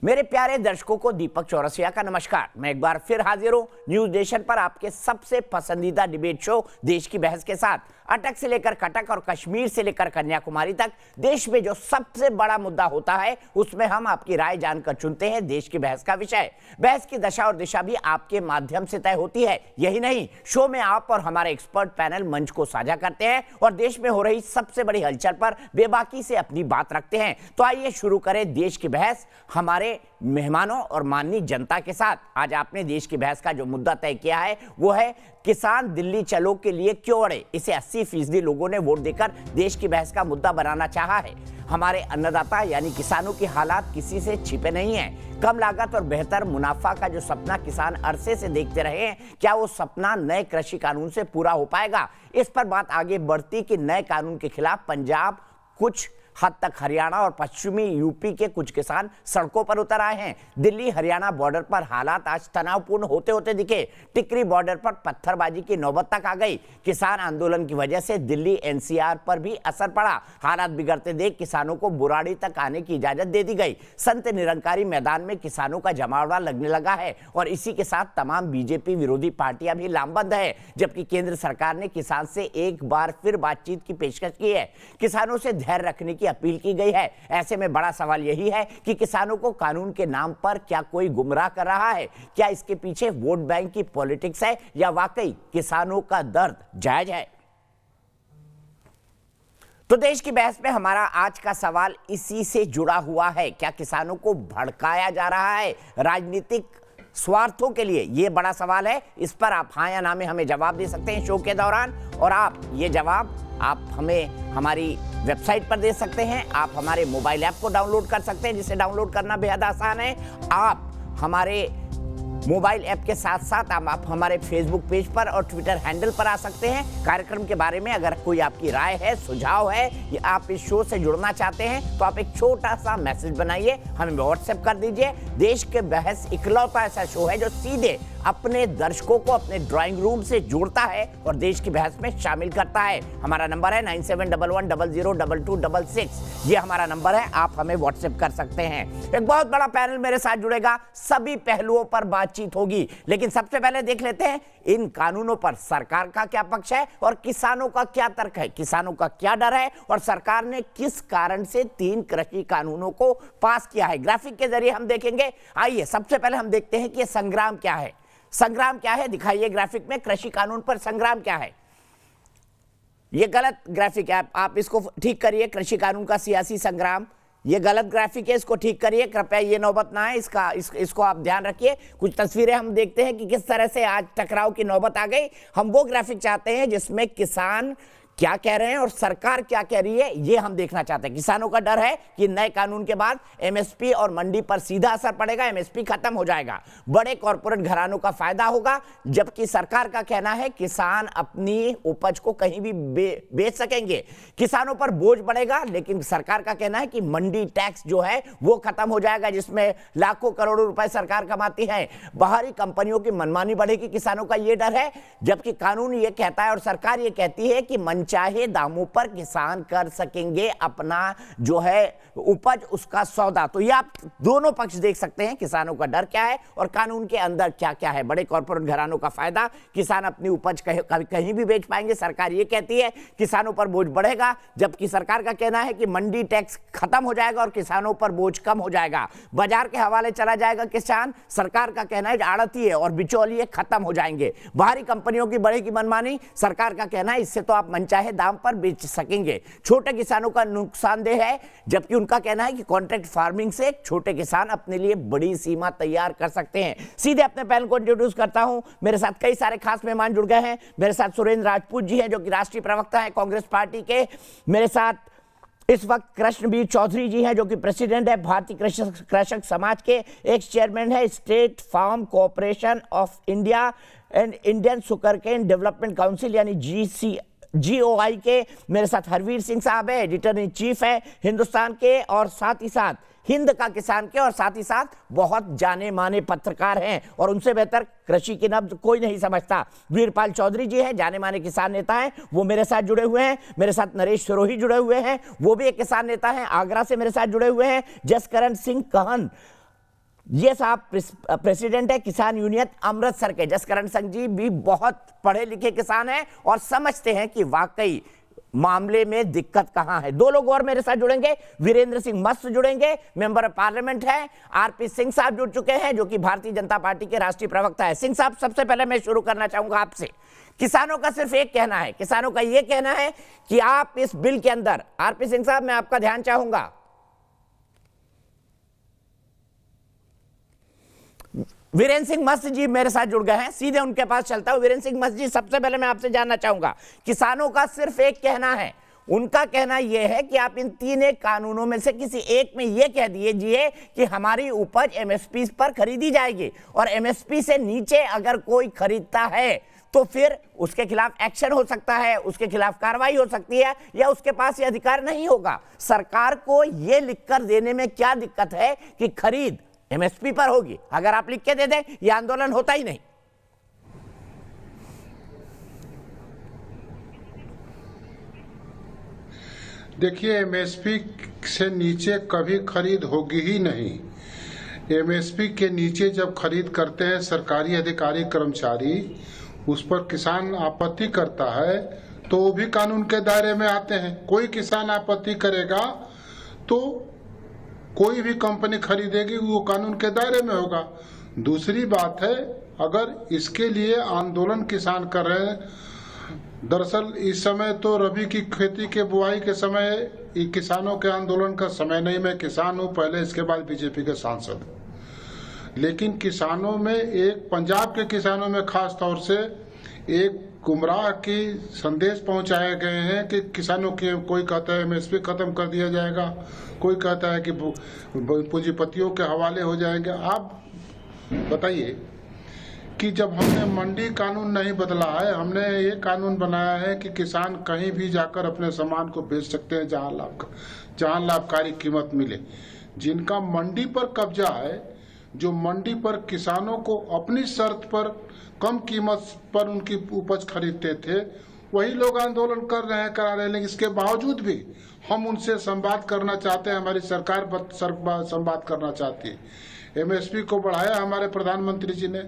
मेरे प्यारे दर्शकों को दीपक चौरसिया का नमस्कार। मैं एक बार फिर हाजिर हूं न्यूज नेशन पर आपके सबसे पसंदीदा डिबेट शो देश की बहस के साथ। अटक से लेकर कटक और कश्मीर से लेकर कन्याकुमारी तक देश में जो सबसे बड़ा मुद्दा होता है उसमें हम आपकी राय जानकर चुनते हैं देश की बहस का विषय। बहस की दशा और दिशा भी आपके माध्यम से तय होती है। यही नहीं, शो में आप और हमारे एक्सपर्ट पैनल मंच को साझा करते हैं और देश में हो रही सबसे बड़ी हलचल पर बेबाकी से अपनी बात रखते हैं। तो आइए शुरू करें देश की बहस हमारे मेहमानों और माननीय जनता के साथ। आज आपने देश की बहस का जो मुद्दा तय किया है वो है किसान दिल्ली चलो के लिए क्यों अड़े। इसे 80% लोगों ने वोट देकर देश की बहस का मुद्दा बनाना चाहा है। हमारे अन्नदाता यानी किसानों की हालात किसी से छिपे नहीं हैं। कम लागत और बेहतर मुनाफा का जो सपना किसान अरसे से देखते रहे हैं, क्या वो सपना नए कृषि कानून से पूरा हो पाएगा? इस पर बात आगे बढ़ती कि नए कानून के खिलाफ पंजाब, कुछ हद तक हरियाणा और पश्चिमी यूपी के कुछ किसान सड़कों पर उतर आए हैं। दिल्ली हरियाणा बॉर्डर पर हालात आज तनावपूर्ण होते होते दिखे। टिकरी बॉर्डर पर पत्थरबाजी की नौबत तक आ गई। किसान आंदोलन की वजह से दिल्ली एनसीआर पर भी असर पड़ा। हालात बिगड़ते देख किसानों को बुराड़ी तक आने की इजाजत दे दी गई। संत निरंकारी मैदान में किसानों का जमावड़ा लगने लगा है और इसी के साथ तमाम बीजेपी विरोधी पार्टियां भी लामबंद है। जबकि केंद्र सरकार ने किसान से एक बार फिर बातचीत की पेशकश की है। किसानों से धैर्य रखने की अपील की गई है। ऐसे में बड़ा सवाल यही है कि किसानों को कानून के नाम पर क्या कोई गुमराह कर रहा है? क्या इसके पीछे वोट बैंक की पॉलिटिक्स है या वाकई किसानों का दर्द जायज है? तो देश की बहस में हमारा आज का सवाल इसी से जुड़ा हुआ है। क्या किसानों को भड़काया जा रहा है राजनीतिक स्वार्थों के लिए? यह बड़ा सवाल है। इस पर आप हाँ या ना में हमें जवाब दे सकते हैं शो के दौरान, और आप ये जवाब आप हमें हमारी वेबसाइट पर दे सकते हैं। आप हमारे मोबाइल ऐप को डाउनलोड कर सकते हैं, जिसे डाउनलोड करना बेहद आसान है। आप हमारे मोबाइल ऐप के साथ साथ आप हमारे फेसबुक पेज पर और ट्विटर हैंडल पर आ सकते हैं। कार्यक्रम के बारे में अगर कोई आपकी राय है, सुझाव है या आप इस शो से जुड़ना चाहते हैं तो आप एक छोटा सा मैसेज बनाइए, हमें व्हाट्सएप कर दीजिए। देश के बहस इकलौता ऐसा शो है जो सीधे अपने दर्शकों को अपने ड्राइंग रूम से जोड़ता है और देश की बहस में शामिल करता है। हमारा नंबर है 9711002266। ये हमारा नंबर है, आप हमें व्हाट्सएप कर सकते हैं। एक बहुत बड़ा पैनल मेरे साथ जुड़ेगा, सभी पहलुओं पर बातचीत होगी। लेकिन सबसे पहले देख लेते हैं इन कानूनों पर सरकार का क्या पक्ष है और किसानों का क्या तर्क है, किसानों का क्या डर है और सरकार ने किस कारण से 3 कृषि कानूनों को पास किया है। ग्राफिक के जरिए हम देखेंगे। आइए सबसे पहले हम देखते हैं कि ये संग्राम क्या है। संग्राम क्या है दिखाइए ग्राफिक में। कृषि कानून पर संग्राम क्या है? ये गलत ग्राफिक है, आप इसको ठीक करिए। कृषि कानून का सियासी संग्राम, ये गलत ग्राफिक है, इसको ठीक करिए कृपया। ये नौबत ना है, इसको आप ध्यान रखिए। कुछ तस्वीरें हम देखते हैं कि किस तरह से आज टकराव की नौबत आ गई। हम वो ग्राफिक चाहते हैं जिसमें किसान क्या कह रहे हैं और सरकार क्या कह रही है, ये हम देखना चाहते हैं। किसानों का डर है कि नए कानून के बाद एमएसपी और मंडी पर सीधा असर पड़ेगा, एमएसपी खत्म हो जाएगा, बड़े कॉर्पोरेट घरानों का फायदा होगा। जबकि सरकार का कहना है किसान अपनी उपज को कहीं भी बेच सकेंगे, किसानों पर बोझ बढ़ेगा। लेकिन सरकार का कहना है कि मंडी टैक्स जो है वो खत्म हो जाएगा, जिसमें लाखों करोड़ों रुपए सरकार कमाती है। बाहरी कंपनियों की मनमानी बढ़ेगी, किसानों का ये डर है। जबकि कानून ये कहता है और सरकार ये कहती है कि चाहे दामों पर किसान कर सकेंगे अपना जो है उपज, उसका सौदा। तो ये आप दोनों पक्ष देख सकते हैं, किसानों का डर क्या है और कानून के अंदर क्या क्या है। बड़े कॉर्पोरेट घरानों का फायदा, किसान अपनी उपज कहीं भी बेच पाएंगे, सरकार ये कहती है। किसानों पर बोझ बढ़ेगा, जबकि सरकार का कहना है कि मंडी टैक्स खत्म हो जाएगा और किसानों पर बोझ कम हो जाएगा, बाजार के हवाले चला जाएगा किसान। सरकार का कहना है आड़ती है और बिचौलिए खत्म हो जाएंगे। बाहरी कंपनियों की बढ़ेगी मनमानी, सरकार का कहना है इससे तो आप चाहे दाम पर बेच सकेंगे। छोटे किसानों का नुकसानदेह है, जबकि उनका कहना है कि कॉन्ट्रैक्ट फार्मिंग से छोटे किसान अपने लिए बड़ी सीमा तैयार कर सकते हैं। सीधे अपने पैनल को इंट्रोड्यूस करता हूं। मेरे साथ कई सारे खास मेहमान जुड़ गए हैं। मेरे साथ सुरेंद्र राजपूत जी हैं जो कि राष्ट्रीय प्रवक्ता है कांग्रेस पार्टी के। मेरे साथ इस वक्त कृष्णबीर चौधरी जी हैं जो कि प्रेसिडेंट है भारतीय कृषक समाज के, एक्स चेयरमैन है state farm corporation of India and Indian sugarcane development council यानी GOI के। मेरे साथ हरवीर सिंह साहब है, एडिटर इन चीफ है हिंदुस्तान के और साथ ही साथ हिंद का किसान के, और साथ ही साथ बहुत जाने माने पत्रकार हैं और उनसे बेहतर कृषि की नब्ज कोई नहीं समझता। वीरपाल चौधरी जी हैं, जाने माने किसान नेता हैं, वो मेरे साथ जुड़े हुए हैं। मेरे साथ नरेश सिरोही जुड़े हुए हैं, वो भी एक किसान नेता हैं, आगरा से मेरे साथ जुड़े हुए हैं। जसकरण सिंह कहन ये साहब प्रेसिडेंट है किसान यूनियन अमृतसर के जसकरण सिंह जी भी बहुत पढ़े लिखे किसान हैं और समझते हैं कि वाकई मामले में दिक्कत कहां है। दो लोग और मेरे साथ जुड़ेंगे, वीरेंद्र सिंह मस्त जुड़ेंगे, मेंबर ऑफ पार्लियामेंट है। आरपी सिंह साहब जुड़ चुके हैं जो कि भारतीय जनता पार्टी के राष्ट्रीय प्रवक्ता है। सिंह साहब, सबसे पहले मैं शुरू करना चाहूंगा आपसे। किसानों का सिर्फ एक कहना है, किसानों का यह कहना है कि आप इस बिल के अंदर, आरपी सिंह साहब मैं आपका ध्यान चाहूंगा, वीरेंद्र सिंह मस्त जी मेरे साथ जुड़ गए हैं, सीधे उनके पास चलता हूं। वीरेंद्र सिंह मस्त जी, सबसे पहले मैं आपसे जानना चाहूंगा, किसानों का सिर्फ एक कहना है, उनका कहना यह है कि आप इन तीन एक कानूनों में से किसी एक में यह कह दीजिए कि हमारी उपज एमएसपी पर खरीदी जाएगी और एमएसपी से नीचे अगर कोई खरीदता है तो फिर उसके खिलाफ एक्शन हो सकता है, उसके खिलाफ कार्रवाई हो सकती है या उसके पास ये अधिकार नहीं होगा। सरकार को यह लिखकर देने में क्या दिक्कत है कि खरीद एमएसपी पर होगी? अगर आप लिख के दे दें, यह आंदोलन होता ही नहीं। देखिए, एमएसपी से नीचे कभी खरीद होगी ही नहीं। एमएसपी के नीचे जब खरीद करते हैं सरकारी अधिकारी कर्मचारी, उस पर किसान आपत्ति करता है तो वो भी कानून के दायरे में आते हैं। कोई किसान आपत्ति करेगा तो कोई भी कंपनी खरीदेगी, वो कानून के दायरे में होगा। दूसरी बात है, अगर इसके लिए आंदोलन किसान कर रहे हैं, दरअसल इस समय तो रबी की खेती के बुआई के समय किसानों के आंदोलन का समय नहीं। मैं किसान हूं, पहले इसके बाद बीजेपी के सांसद, लेकिन किसानों में एक पंजाब के किसानों में खास तौर से एक गुमराह की संदेश पहुंचाए गए हैं कि किसानों के, कोई कहता है एमएसपी खत्म कर दिया जाएगा, कोई कहता है कि पूंजीपतियों के हवाले हो जाएंगे। आप बताइए कि जब हमने मंडी कानून नहीं बदला है, हमने ये कानून बनाया है कि किसान कहीं भी जाकर अपने सामान को बेच सकते हैं जहां लाभकारी कीमत मिले। जिनका मंडी पर कब्जा है, जो मंडी पर किसानों को अपनी शर्त पर कम कीमत पर उनकी उपज खरीदते थे, वही लोग आंदोलन कर रहे हैं, करा रहे हैं। लेकिन इसके बावजूद भी हम उनसे संवाद करना चाहते हैं, हमारी सरकार संवाद करना चाहती है। एमएसपी को बढ़ाया हमारे प्रधानमंत्री जी ने,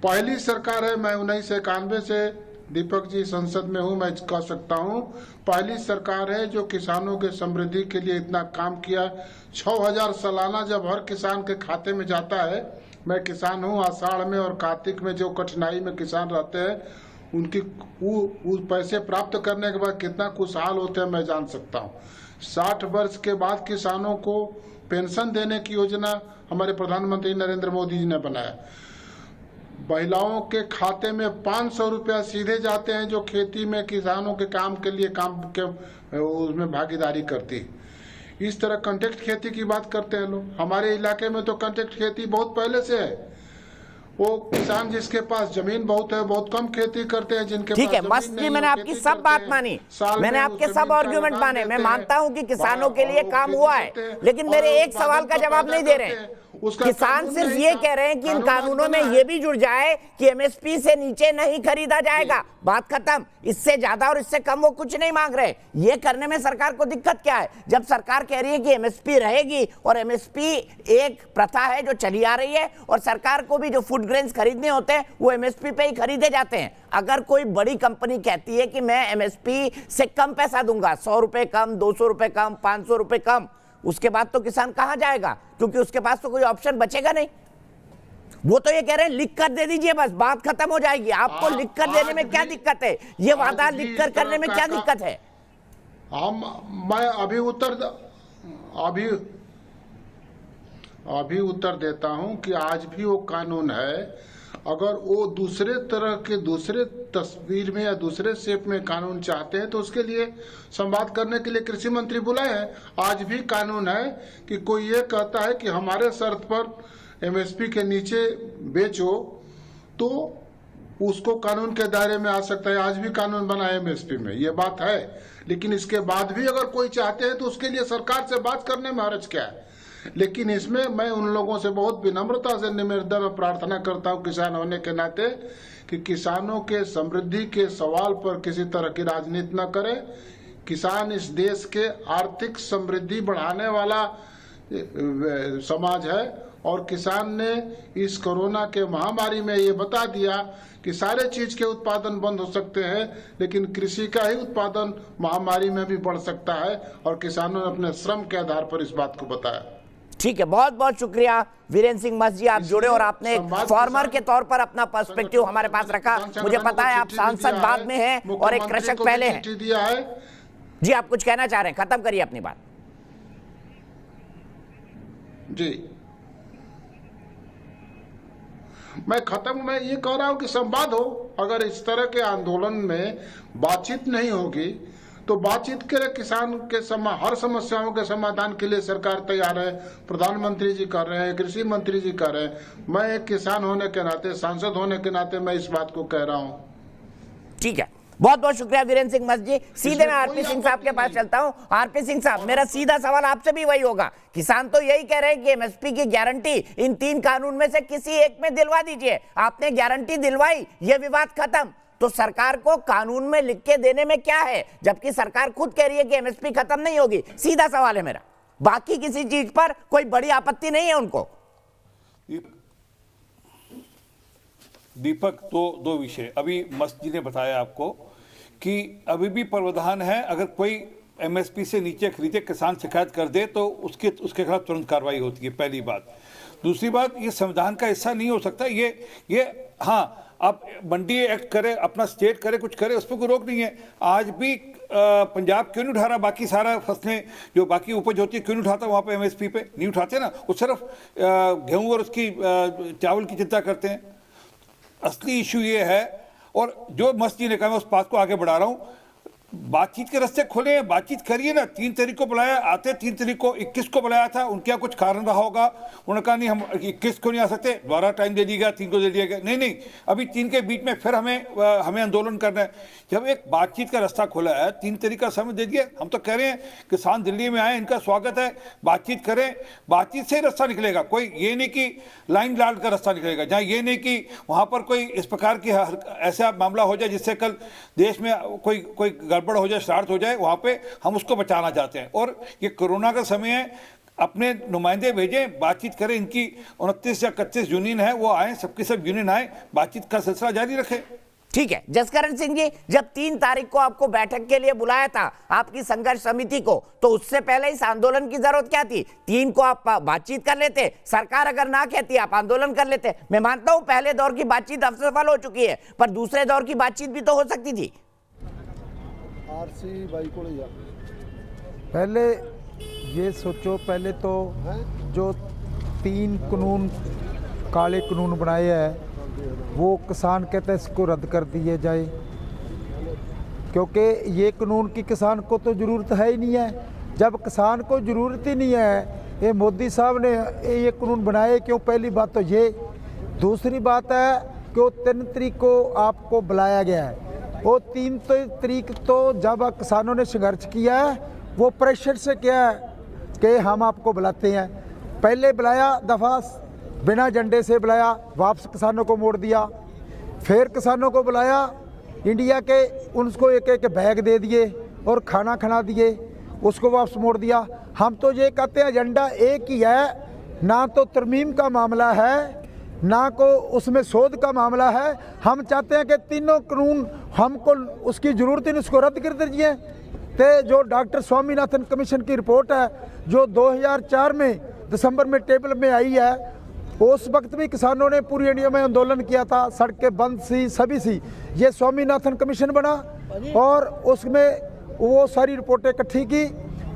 पहली सरकार है, मैं 1991 से दीपक जी संसद में हूं, मैं कह सकता हूं पहली सरकार है जो किसानों के समृद्धि के लिए इतना काम किया। 6000 सालाना जब हर किसान के खाते में जाता है, मैं किसान हूं, आषाढ़ में और कार्तिक में जो कठिनाई में किसान रहते हैं, उनकी वो पैसे प्राप्त करने के बाद कितना खुशहाल होते हैं मैं जान सकता हूं। 60 वर्ष के बाद किसानों को पेंशन देने की योजना हमारे प्रधानमंत्री नरेंद्र मोदी जी ने बनाया। महिलाओं के खाते में 500 रुपया सीधे जाते हैं जो खेती में किसानों के काम के लिए उसमें भागीदारी करती। इस तरह कॉन्ट्रैक्ट खेती की बात करते हैं लोग। हमारे इलाके में तो कॉन्ट्रैक्ट खेती बहुत पहले से है। वो किसान जिसके पास जमीन बहुत है, बहुत कम खेती करते हैं, जिनके ठीक है मस्त जी, मैंने आपकी सब बात मानी, मैंने आपके सब आर्ग्यूमेंट माने, मैं मानता हूं कि किसानों के लिए काम हुआ है, लेकिन मेरे एक सवाल का जवाब नहीं दे रहे हैं। किसान सिर्फ ये कह रहे हैं कि इन कानूनों में ये भी जुड़ जाए कि एमएसपी से नीचे नहीं खरीदा जाएगा, बात खत्म। इससे ज्यादा और इससे कम वो कुछ नहीं मांग रहे। ये करने में सरकार को दिक्कत क्या है? जब सरकार कह रही है कि एमएसपी रहेगी, और एमएसपी एक प्रथा है जो चली आ रही है, और सरकार को भी जो फूड ग्रेन्स खरीदने होते हैं वो एमएसपी पे ही खरीदे जाते हैं। अगर कोई बड़ी कंपनी कहती है कि मैं एमएसपी से कम पैसा दूंगा, 100 रुपए कम, 200 रुपए कम, 500 रुपए कम, उसके बाद तो किसान कहां जाएगा? क्योंकि उसके पास तो कोई ऑप्शन बचेगा नहीं। वो तो ये कह रहे हैं लिख कर दे दीजिए, बस बात खत्म हो जाएगी। आपको लिख कर देने में क्या दिक्कत है? ये वादा लिख कर करने में क्या दिक्कत है? मैं अभी उत्तर देता हूं कि आज भी वो कानून है। अगर वो दूसरे तरह के दूसरे तस्वीर में या दूसरे शेप में कानून चाहते हैं तो उसके लिए संवाद करने के लिए कृषि मंत्री बुलाए हैं। आज भी कानून है कि कोई ये कहता है कि हमारे शर्त पर एमएसपी के नीचे बेचो तो उसको कानून के दायरे में आ सकता है। आज भी कानून बना है एमएसपी में, ये बात है। लेकिन इसके बाद भी अगर कोई चाहते हैं तो उसके लिए सरकार से बात करने में हर्ज क्या है? लेकिन इसमें मैं उन लोगों से बहुत विनम्रता से निवेदन और प्रार्थना करता हूं किसान होने के नाते कि किसानों के समृद्धि के सवाल पर किसी तरह की राजनीति न करें। किसान इस देश के आर्थिक समृद्धि बढ़ाने वाला समाज है और किसान ने इस कोरोना के महामारी में ये बता दिया कि सारे चीज के उत्पादन बंद हो सकते हैं, लेकिन कृषि का ही उत्पादन महामारी में भी बढ़ सकता है, और किसानों ने अपने श्रम के आधार पर इस बात को बताया। ठीक है, बहुत बहुत शुक्रिया वीरेंद्र सिंह मस्त जी, आप जुड़े और आपने एक फार्मर के तौर पर अपना पर्सपेक्टिव हमारे पास रखा। मुझे पता है आप सांसद बाद में हैं और एक कृषक पहले हैं। जी, आप कुछ कहना चाह रहे हैं, खत्म करिए अपनी बात। जी, मैं ये कह रहा हूं कि संवाद हो। अगर इस तरह के आंदोलन में बातचीत नहीं होगी तो बातचीत के लिए किसान के हर समस्याओं के समाधान के लिए सरकार तैयार है। प्रधानमंत्री जी कर रहे हैं, कृषि मंत्री जी कर रहे हैं। मैं एक किसान होने के नाते, सांसद होने के नाते मैं इस बात को कह रहा हूं। ठीक है, बहुत बहुत शुक्रिया वीरेंद्र सिंह मस्त जी। सीधे मैं आरपी सिंह साहब के पास चलता हूं। आरपी सिंह साहब, मेरा सीधा सवाल आपसे भी वही होगा। किसान तो यही कह रहे हैं कि एमएसपी की गारंटी इन 3 कानून में से किसी एक में दिलवा दीजिए। आपने गारंटी दिलवाई, यह विवाद खत्म। तो सरकार को कानून में लिख के देने में क्या है, जबकि सरकार खुद कह रही है कि एमएसपी खत्म नहीं होगी। सीधा सवाल है मेरा, बाकी किसी चीज पर कोई बड़ी आपत्ति नहीं है उनको। दीपक, दो विषय अभी मस्त जी ने बताया आपको कि अभी भी प्रावधान है, अगर कोई एमएसपी से नीचे खरीदे किसान शिकायत कर दे तो उसके खिलाफ तुरंत कार्रवाई होती है, पहली बात। दूसरी बात, ये संविधान का हिस्सा नहीं हो सकता ये हाँ, आप मंडी एक्ट करे, अपना स्टेट करे, कुछ करे, उस पर कोई रोक नहीं है। आज भी पंजाब क्यों नहीं उठा रहा बाकी सारा फसलें जो बाकी उपज होती है, क्यों नहीं उठाता वहाँ पे एमएसपी पे? नहीं उठाते ना, वो सिर्फ गेहूँ और उसकी चावल की चिंता करते हैं। असली इशू ये है, और जो मस्त जी ने कहा मैं उस बात को आगे बढ़ा रहा हूँ। बातचीत के रास्ते खोले हैं, बातचीत करिए ना। 3 तारीख को बुलाया, आते 3 तारीख को, 21 को बुलाया था, उनका कुछ कारण रहा होगा। उन्होंने कहा नहीं हम 21 को नहीं आ सकते, दोबारा टाइम दे दिया गया, 3 को दे दिया गया। नहीं, अभी 3 के बीच में फिर हमें आंदोलन करना है। जब एक बातचीत का रास्ता खोला है, 3 तारीख का समय दे दिया। हम तो कह रहे हैं किसान दिल्ली में आए, इनका स्वागत है, बातचीत करें, बातचीत से ही रास्ता निकलेगा। कोई ये नहीं कि लाइन लाल का रास्ता निकलेगा, जहाँ ये नहीं कि वहाँ पर कोई इस प्रकार की ऐसा मामला हो जाए जिससे कल देश में कोई गड़बड़ हो जाए, शरारत हो जाए, वहां पे हम उसको बचाना चाहते हैं। और ये कोरोना का समय है, अपने नुमाइंदे भेजें, बातचीत करें। इनकी 29 या 31 यूनियन है, वो आए, सबके सब यूनियन आए, बातचीत का सिलसिला जारी रखें। ठीक है जसकरण सिंह जी, जब 3 तारीख को आपको बैठक के लिए बुलाया था आपकी संघर्ष समिति को, तो उससे पहले इस आंदोलन की जरूरत क्या थी? 3 को आप बातचीत कर लेते, सरकार अगर ना कहती आप आंदोलन कर लेते। मैं मानता हूं पहले दौर की बातचीत असफल हो चुकी है, पर दूसरे दौर की बातचीत भी तो हो सकती थी। आरसी भाई को जा, पहले ये सोचो, पहले तो जो 3 कानून काले कानून बनाए हैं वो किसान कहते हैं इसको रद्द कर दिए जाए, क्योंकि ये कानून की किसान को तो ज़रूरत है ही नहीं है। जब किसान को ज़रूरत ही नहीं है, ये मोदी साहब ने ये कानून बनाए क्यों? पहली बात तो ये। दूसरी बात है कि 3 तारीख को आपको बुलाया गया है, वो 3 तारीख तो जब किसानों ने संघर्ष किया है वो प्रेशर से किया है कि हम आपको बुलाते हैं। पहले बुलाया दफ़ा बिना झंडे से बुलाया, वापस किसानों को मोड़ दिया। फिर किसानों को बुलाया, इंडिया के उनको एक बैग दे दिए और खाना खिला दिए, उसको वापस मोड़ दिया। हम तो ये कहते हैं एजेंडा एक ही है, ना तो तरमीम का मामला है ना को उसमें शोध का मामला है। हम चाहते हैं कि तीनों कानून हमको उसकी ज़रूरत ही नहीं, उसको रद्द कर दीजिए। तो जो डॉक्टर स्वामीनाथन कमीशन की रिपोर्ट है जो 2004 में दिसंबर में टेबल में आई है, उस वक्त भी किसानों ने पूरी इंडिया में आंदोलन किया था, सड़कें बंद सी, सभी सी। ये स्वामीनाथन कमीशन बना और उसमें वो सारी रिपोर्टें इकट्ठी की,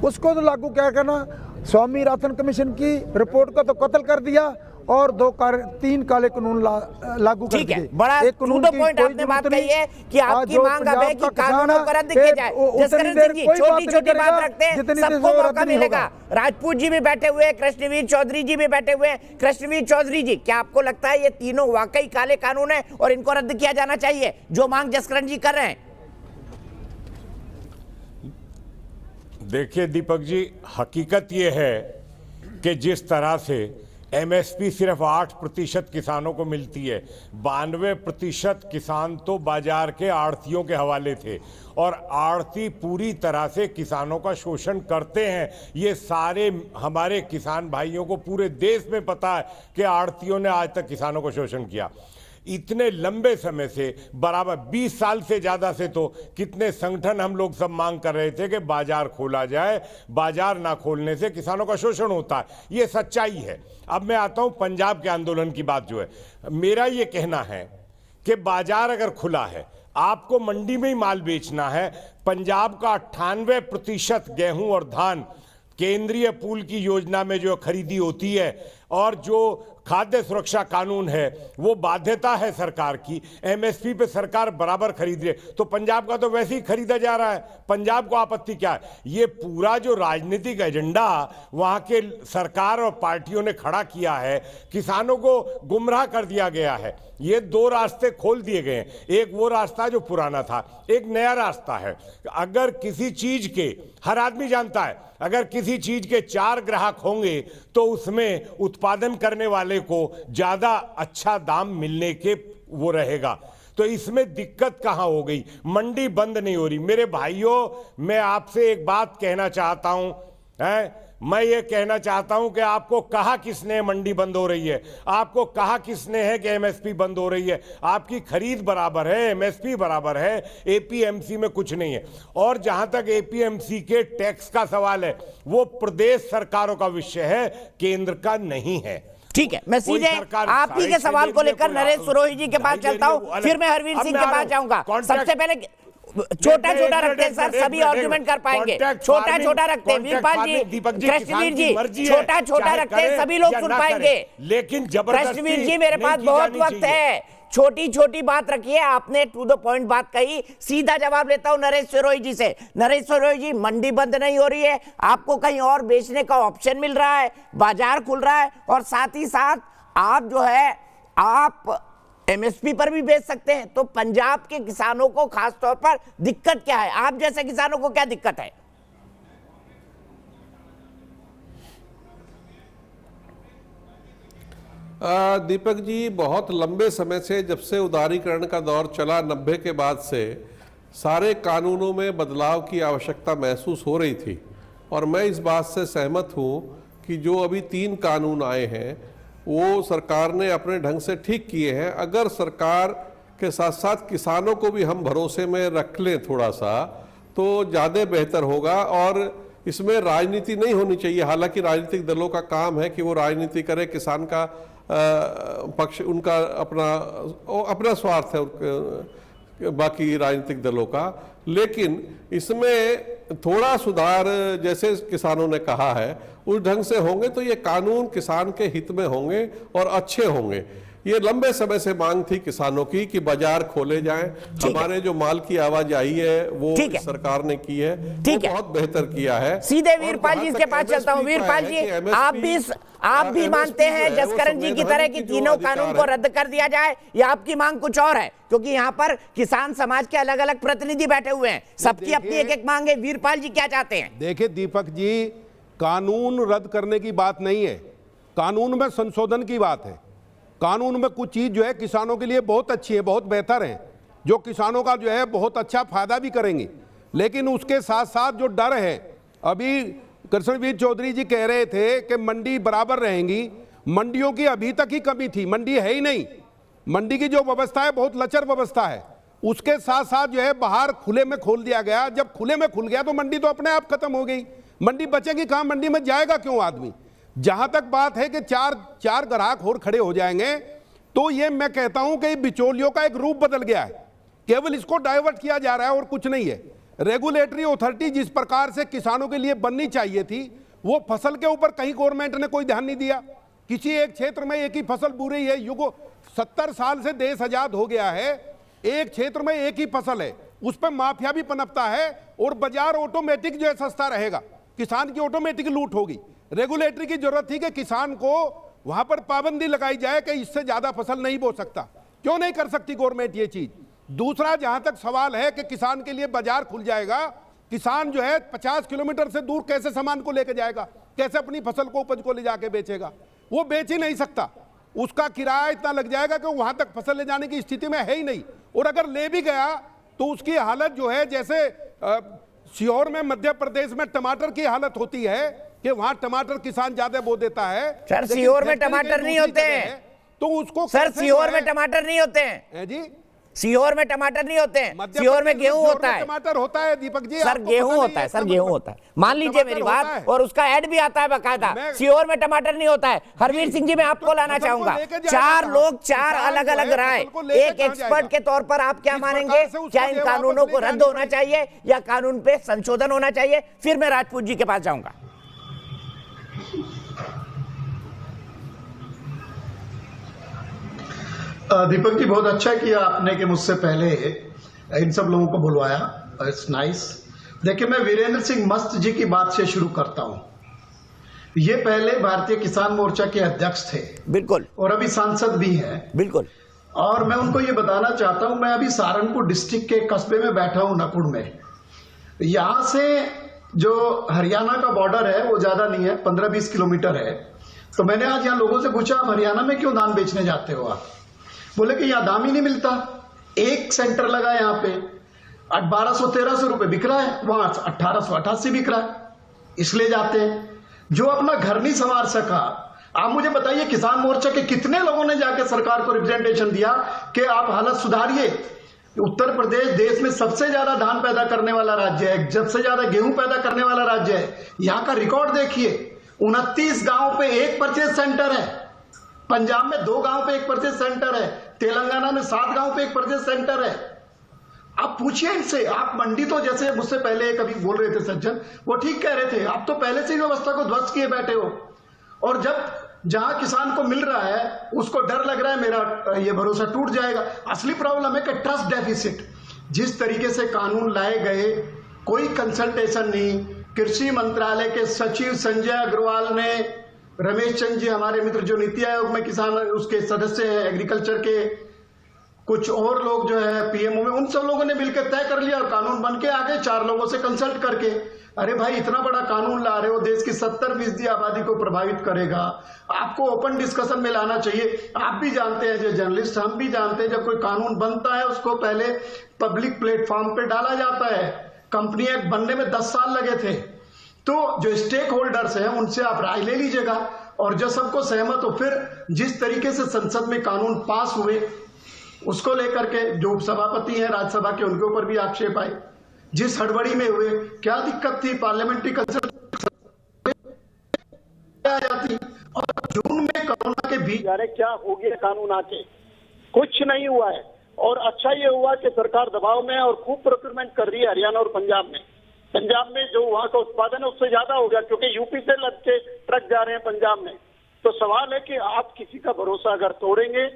उसको तो लागू क्या करना। स्वामीनाथन कमीशन की रिपोर्ट को तो कत्ल कर दिया और 3 काले कानून लागू कर दिए। बड़ा पॉइंट आपने बात कही है कि आपकी मांग अब है कि कानूनों को रद्द किया जाए। जसकरण सिंह जी, छोटी-छोटी बात रखते हैं, सबको मौका मिलेगा। राजपूत जी भी बैठे हुए हैं, कृष्णवीर चौधरी जी भी बैठे हुए हैं। कृष्णवीर चौधरी जी, क्या आपको लगता है ये तीनों वाकई काले कानून है और इनको रद्द किया जाना चाहिए, जो मांग जसकरण जी कर रहे हैं? देखिए दीपक जी, हकीकत ये है कि जिस तरह से एमएसपी सिर्फ 8% किसानों को मिलती है। 92% किसान तो बाजार के आड़तियों के हवाले थे और आड़ती पूरी तरह से किसानों का शोषण करते हैं। ये सारे हमारे किसान भाइयों को पूरे देश में पता है कि आड़तियों ने आज तक किसानों को शोषण किया। इतने लंबे समय से बराबर 20 साल से ज़्यादा से तो कितने संगठन हम लोग सब मांग कर रहे थे कि बाजार खोला जाए, बाजार ना खोलने से किसानों का शोषण होता है। ये सच्चाई है। अब मैं आता हूँ पंजाब के आंदोलन की बात जो है, मेरा ये कहना है कि बाजार अगर खुला है, आपको मंडी में ही माल बेचना है। पंजाब का 98% गेहूं और धान केंद्रीय पूल की योजना में जो खरीदी होती है और जो खाद्य सुरक्षा कानून है वो बाध्यता है सरकार की। एमएसपी पे सरकार बराबर खरीद रही है, तो पंजाब का तो वैसे ही खरीदा जा रहा है। पंजाब को आपत्ति क्या है? ये पूरा जो राजनीतिक एजेंडा वहां के सरकार और पार्टियों ने खड़ा किया है, किसानों को गुमराह कर दिया गया है। ये दो रास्ते खोल दिए गए हैं, एक वो रास्ता जो पुराना था, एक नया रास्ता है। अगर किसी चीज के, हर आदमी जानता है, अगर किसी चीज के 4 ग्राहक होंगे तो उसमें उत्पादन करने वाले को ज्यादा अच्छा दाम मिलने के वो रहेगा। तो इसमें दिक्कत कहां हो गई? मंडी बंद नहीं हो रही। मेरे भाइयों, मैं आपसे एक बात कहना चाहता हूं, मैं ये कहना चाहता हूं कि आपको कहा किसने मंडी बंद हो रही है? आपको कहा किसने है कि एमएसपी बंद हो रही है? आपकी खरीद बराबर है, एमएसपी बराबर है, एपीएमसी में कुछ नहीं है। और जहां तक एपीएमसी के टैक्स का सवाल है, वो प्रदेश सरकारों का विषय है, केंद्र का नहीं है। ठीक है, मैं सीधे आप ही के सवाल को लेकर नरेश सुरोही जी के पास चलता हूं, फिर मैं हरवीर सिंह के पास जाऊंगा। सबसे पहले छोटा छोटा रखते हैं सर, सभी आर्गुमेंट कर पाएंगे। छोटा छोटा रखते हैं वीरपाल जी, कृष्णवीर जी, छोटा छोटा रखते हैं, सभी लोग सुन पाएंगे। लेकिन कृष्णवीर जी, मेरे पास बहुत वक्त है, छोटी छोटी बात रखिए। आपने टू द पॉइंट बात कही, सीधा जवाब लेता हूं नरेश सुरोही जी से। नरेश सुरोही जी, मंडी बंद नहीं हो रही है, आपको कहीं और बेचने का ऑप्शन मिल रहा है, बाजार खुल रहा है, और साथ ही साथ आप जो है आप एमएसपी पर भी बेच सकते हैं। तो पंजाब के किसानों को खास तौर पर दिक्कत क्या है? आप जैसे किसानों को क्या दिक्कत है? दीपक जी, बहुत लंबे समय से, जब से उदारीकरण का दौर चला 90 के बाद से, सारे कानूनों में बदलाव की आवश्यकता महसूस हो रही थी। और मैं इस बात से सहमत हूं कि जो अभी 3 कानून आए हैं वो सरकार ने अपने ढंग से ठीक किए हैं। अगर सरकार के साथ साथ किसानों को भी हम भरोसे में रख लें थोड़ा सा, तो ज़्यादा बेहतर होगा। और इसमें राजनीति नहीं होनी चाहिए। हालांकि राजनीतिक दलों का काम है कि वो राजनीति करे, किसान का पक्ष, उनका अपना स्वार्थ है बाकी राजनीतिक दलों का। लेकिन इसमें थोड़ा सुधार, जैसे किसानों ने कहा है, उस ढंग से होंगे तो ये कानून किसान के हित में होंगे और अच्छे होंगे। ये लंबे समय से मांग थी किसानों की कि बाजार खोले जाएं। हमारे जो माल की आवाजाही है वो सरकार ने की है, वो बहुत बेहतर किया है। सीधे वीरपाल जी के पास चलता हूं। वीरपाल जी, आप भी मानते हैं जसकरण जी की तरह कि तीनों कानून को रद्द कर दिया जाए, या आपकी मांग कुछ और है? क्योंकि यहाँ पर किसान समाज के अलग अलग प्रतिनिधि बैठे हुए हैं, सबकी अपनी एक एक मांग है। वीरपाल जी क्या चाहते हैं? देखिए दीपक जी, कानून रद्द करने की बात नहीं है, कानून में संशोधन की बात है। कानून में कुछ चीज जो है किसानों के लिए बहुत अच्छी है, बहुत बेहतर है, जो किसानों का जो है बहुत अच्छा फायदा भी करेंगी। लेकिन उसके साथ साथ जो डर है, अभी कृष्णवीर चौधरी जी कह रहे थे कि मंडी बराबर रहेंगी। मंडियों की अभी तक ही कमी थी, मंडी है ही नहीं। मंडी की जो व्यवस्था है बहुत लचर व्यवस्था है। उसके साथ साथ जो है बाहर खुले में खोल दिया गया। जब खुले में खुल गया तो मंडी तो अपने आप खत्म हो गई। मंडी बचेगी कहाँ? मंडी में जाएगा क्यों आदमी? जहां तक बात है कि चार ग्राहक और खड़े हो जाएंगे, तो ये मैं कहता हूं कि बिचौलियों का एक रूप बदल गया है, केवल इसको डाइवर्ट किया जा रहा है और कुछ नहीं है। रेगुलेटरी अथॉरिटी जिस प्रकार से किसानों के लिए बननी चाहिए थी, वो फसल के ऊपर कहीं गवर्नमेंट ने कोई ध्यान नहीं दिया। किसी एक क्षेत्र में एक ही फसल बो रही है। 70 साल से देश आजाद हो गया है, एक क्षेत्र में एक ही फसल है, उस पर माफिया भी पनपता है और बाजार ऑटोमेटिक जो है सस्ता रहेगा, किसान की ऑटोमेटिक लूट होगी। रेगुलेटरी की जरूरत थी कि किसान को वहां पर पाबंदी लगाई जाए कि इससे ज्यादा फसल नहीं बो सकता। क्यों नहीं कर सकती गवर्नमेंट ये चीज? दूसरा, जहां तक सवाल है कि किसान के लिए बाजार खुल जाएगा, किसान जो है 50 किलोमीटर से दूर कैसे सामान को लेकर जाएगा, कैसे अपनी फसल को उपज को ले जाके बेचेगा? वो बेच ही नहीं सकता, उसका किराया इतना लग जाएगा कि वहां तक फसल ले जाने की स्थिति में है ही नहीं। और अगर ले भी गया तो उसकी हालत जो है, जैसे सीहोर में मध्य प्रदेश में टमाटर की हालत होती है कि वहां टमाटर किसान ज्यादा बो देता है। सर सीहोर में टमाटर नहीं होते हैं, तो उसको सर सीहोर में टमाटर नहीं होते हैं जी, सीहोर में टमाटर नहीं होते हैं, सीहोर में गेहूं होता है। टमाटर होता है दीपक जी, सर गेहूं होता है, सर गेहूं होता है, मान लीजिए मेरी बात, और उसका ऐड भी आता है बकायदा। सीहोर में टमाटर नहीं होता है। हरवीर सिंह जी मैं आपको लाना चाहूंगा, चार लोग, चार अलग अलग राय, एक एक्सपर्ट के तौर पर आप क्या मानेंगे, क्या इन कानूनों को रद्द होना चाहिए या कानून पे संशोधन होना चाहिए? फिर मैं राजपूत जी के पास जाऊंगा। दीपक जी बहुत अच्छा किया आपने कि मुझसे पहले इन सब लोगों को बुलवाया, इट्स नाइस। देखिए मैं वीरेंद्र सिंह मस्त जी की बात से शुरू करता हूं। ये पहले भारतीय किसान मोर्चा के अध्यक्ष थे, बिल्कुल, और अभी सांसद भी हैं, बिल्कुल। और मैं उनको ये बताना चाहता हूं, मैं अभी सहारनपुर डिस्ट्रिक्ट के कस्बे में बैठा हूं, नकुड़ में। यहां से जो हरियाणा का बॉर्डर है वो ज्यादा नहीं है, 15-20 किलोमीटर है। तो मैंने आज यहाँ लोगों से पूछा, आप हरियाणा में क्यों धान बेचने जाते हो? आप बोले कि यहाँ दाम ही नहीं मिलता। एक सेंटर लगा यहाँ पे 1200-1300 रुपए बिक रहा है, वहां 1888 बिक रहा है, इसलिए जाते हैं। जो अपना घर नहीं संवार सका, आप मुझे बताइए किसान मोर्चा के कितने लोगों ने जाके सरकार को रिप्रेजेंटेशन दिया कि आप हालत सुधारिए। उत्तर प्रदेश देश में सबसे ज्यादा धान पैदा करने वाला राज्य है, सबसे ज्यादा गेहूं पैदा करने वाला राज्य है। यहां का रिकॉर्ड देखिए, 29 गांव पे एक परचेज सेंटर है, पंजाब में 2 गांव पे एक परचेज सेंटर है, तेलंगाना में 7 गांव पे एक परचेज सेंटर है। आप पूछिए इनसे, आप मंडी तो जैसे मुझसे पहले कभी बोल रहे थे सज्जन, वो ठीक कह रहे थे, आप तो पहले से ही व्यवस्था को ध्वस्त किए बैठे हो। और जब जहां किसान को मिल रहा है उसको डर लग रहा है मेरा ये भरोसा टूट जाएगा। असली प्रॉब्लम है कि ट्रस्ट डेफिसिट। जिस तरीके से कानून लाए गए, कोई कंसल्टेशन नहीं। कृषि मंत्रालय के सचिव संजय अग्रवाल ने, रमेश चंद जी हमारे मित्र जो नीति आयोग में किसान उसके सदस्य हैं एग्रीकल्चर के, कुछ और लोग जो है पीएमओ में, उन सब लोगों ने मिलकर तय कर लिया और कानून बन के आ गए 4 लोगों से कंसल्ट करके। अरे भाई इतना बड़ा कानून ला रहे हो, देश की 70% आबादी को प्रभावित करेगा, आपको ओपन डिस्कशन में लाना चाहिए। आप भी जानते हैं, जो जर्नलिस्ट हम भी जानते हैं, जब कोई कानून बनता है उसको पहले पब्लिक प्लेटफॉर्म पे डाला जाता है। कंपनी एक्ट बनने में 10 साल लगे थे। तो जो स्टेक होल्डर्स हैं उनसे आप राय ले लीजिएगा, और जो सबको सहमत हो, फिर जिस तरीके से संसद में कानून पास हुए उसको लेकर के जो उपसभापति हैं राज्यसभा के, उनके ऊपर भी आक्षेप आए। जिस हड़बड़ी में हुए, क्या दिक्कत थी, पार्लियामेंट्री कंसल्ट आ जाती। और जून में कोरोना के बीच अरे क्या हो गया कानून आके, कुछ नहीं हुआ है। और अच्छा ये हुआ कि सरकार दबाव में और खूब प्रोक्योरमेंट कर रही है हरियाणा और पंजाब में। पंजाब में जो वहां का उत्पादन है उससे ज्यादा हो गया, क्योंकि यूपी से लद के ट्रक जा रहे हैं पंजाब में। तो सवाल है कि आप किसी का भरोसा अगर तोड़ेंगे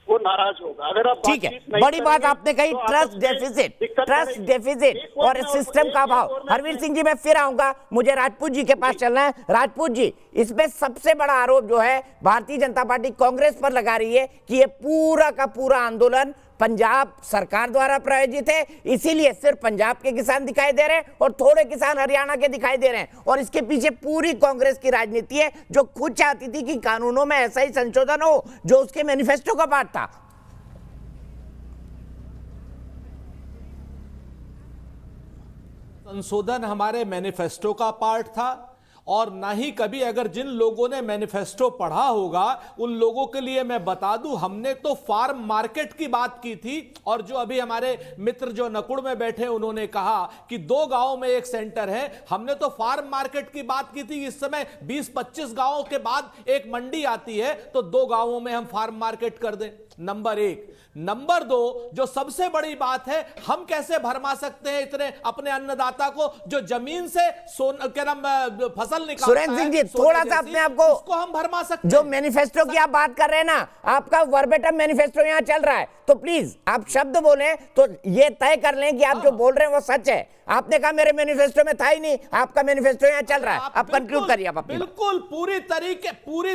वो नाराज होगा। अगर आप ठीक है, बड़ी बात आपने कही, तो ट्रस्ट डेफिसिट और सिस्टम का अभाव। हरवीर सिंह जी मैं फिर आऊंगा, मुझे राजपूत जी के पास चलना है। राजपूत जी, इसमें सबसे बड़ा आरोप जो है भारतीय जनता पार्टी कांग्रेस पर लगा रही है कि ये पूरा का पूरा आंदोलन पंजाब सरकार द्वारा प्रायोजित है, इसीलिए सिर्फ पंजाब के किसान दिखाई दे रहे हैं और थोड़े किसान हरियाणा के दिखाई दे रहे हैं। और इसके पीछे पूरी कांग्रेस की राजनीति है, जो खुद चाहती थी कि कानूनों में ऐसा ही संशोधन हो जो उसके मैनिफेस्टो का पार्ट था। संशोधन हमारे मैनिफेस्टो का पार्ट था, और ना ही कभी, अगर जिन लोगों ने मैनिफेस्टो पढ़ा होगा उन लोगों के लिए मैं बता दूं, हमने तो फार्म मार्केट की बात की थी। और जो अभी हमारे मित्र जो नकुड़ में बैठे उन्होंने कहा कि 2 गांवों में एक सेंटर है, हमने तो फार्म मार्केट की बात की थी। इस समय 20-25 गांवों के बाद एक मंडी आती है, तो 2 गांवों में हम फार्म मार्केट कर दें, नंबर 1। नंबर 2, जो सबसे बड़ी बात है, हम कैसे भरमा सकते हैं इतने अपने अन्नदाता को जो जमीन से क्या नाम फसल निकालता है। सुरेंद्र सिंह जी, थोड़ा सा अपने आप को, उसको हम भरमा सकते जो हैं। मैनिफेस्टो की आप बात कर रहे हैं ना, आपका वर्बेटम मैनिफेस्टो यहां चल रहा है, तो प्लीज आप शब्द बोलें तो ये तय कर लें कि आप जो बोल रहे हैं वो सच है। आपने कहा मेरे मैनिफेस्टो में था ही नहीं, आपका मैनिफेस्टो यहां चल रहा है, आप कंक्लूड करिए। आप बिल्कुल पूरी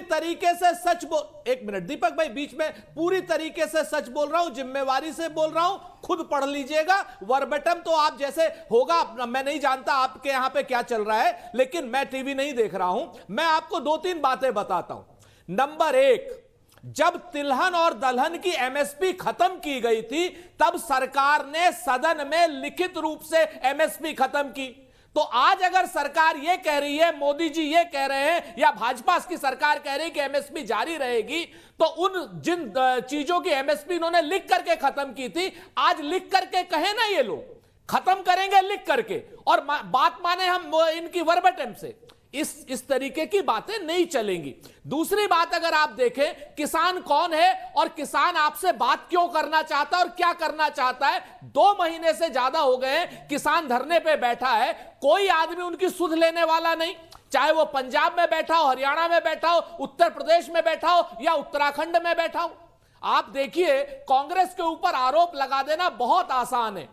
तरीके से सच बोल। 1 मिनट दीपक भाई, बीच में पूरी तरीके से सच बोल रहा हूं, जिम्मेवारी से बोल रहा हूं, खुद पढ़ लीजिएगा। वर्बेटम तो आप जैसे होगा, मैं नहीं जानता आपके यहां पे क्या चल रहा है, लेकिन मैं टीवी नहीं देख रहा हूं। मैं आपको 2-3 बातें बताता हूं। नंबर एक, जब तिलहन और दलहन की एमएसपी खत्म की गई थी तब सरकार ने सदन में लिखित रूप से एमएसपी खत्म की। तो आज अगर सरकार यह कह रही है, मोदी जी ये कह रहे हैं या भाजपा की सरकार कह रही है कि एमएसपी जारी रहेगी, तो उन जिन चीजों की एमएसपी इन्होंने लिख करके खत्म की थी, आज लिख करके कहे ना ये लोग खत्म करेंगे लिख करके, और बात माने हम इनकी वर्बेटिम से, इस तरीके की बातें नहीं चलेंगी। दूसरी बात, अगर आप देखें किसान कौन है और किसान आपसे बात क्यों करना चाहता है और क्या करना चाहता है, 2 महीने से ज्यादा हो गए किसान धरने पे बैठा है, कोई आदमी उनकी सुध लेने वाला नहीं, चाहे वो पंजाब में बैठा हो, हरियाणा में बैठा हो, उत्तर प्रदेश में बैठा हो या उत्तराखंड में बैठा हो। आप देखिए, कांग्रेस के ऊपर आरोप लगा देना बहुत आसान है,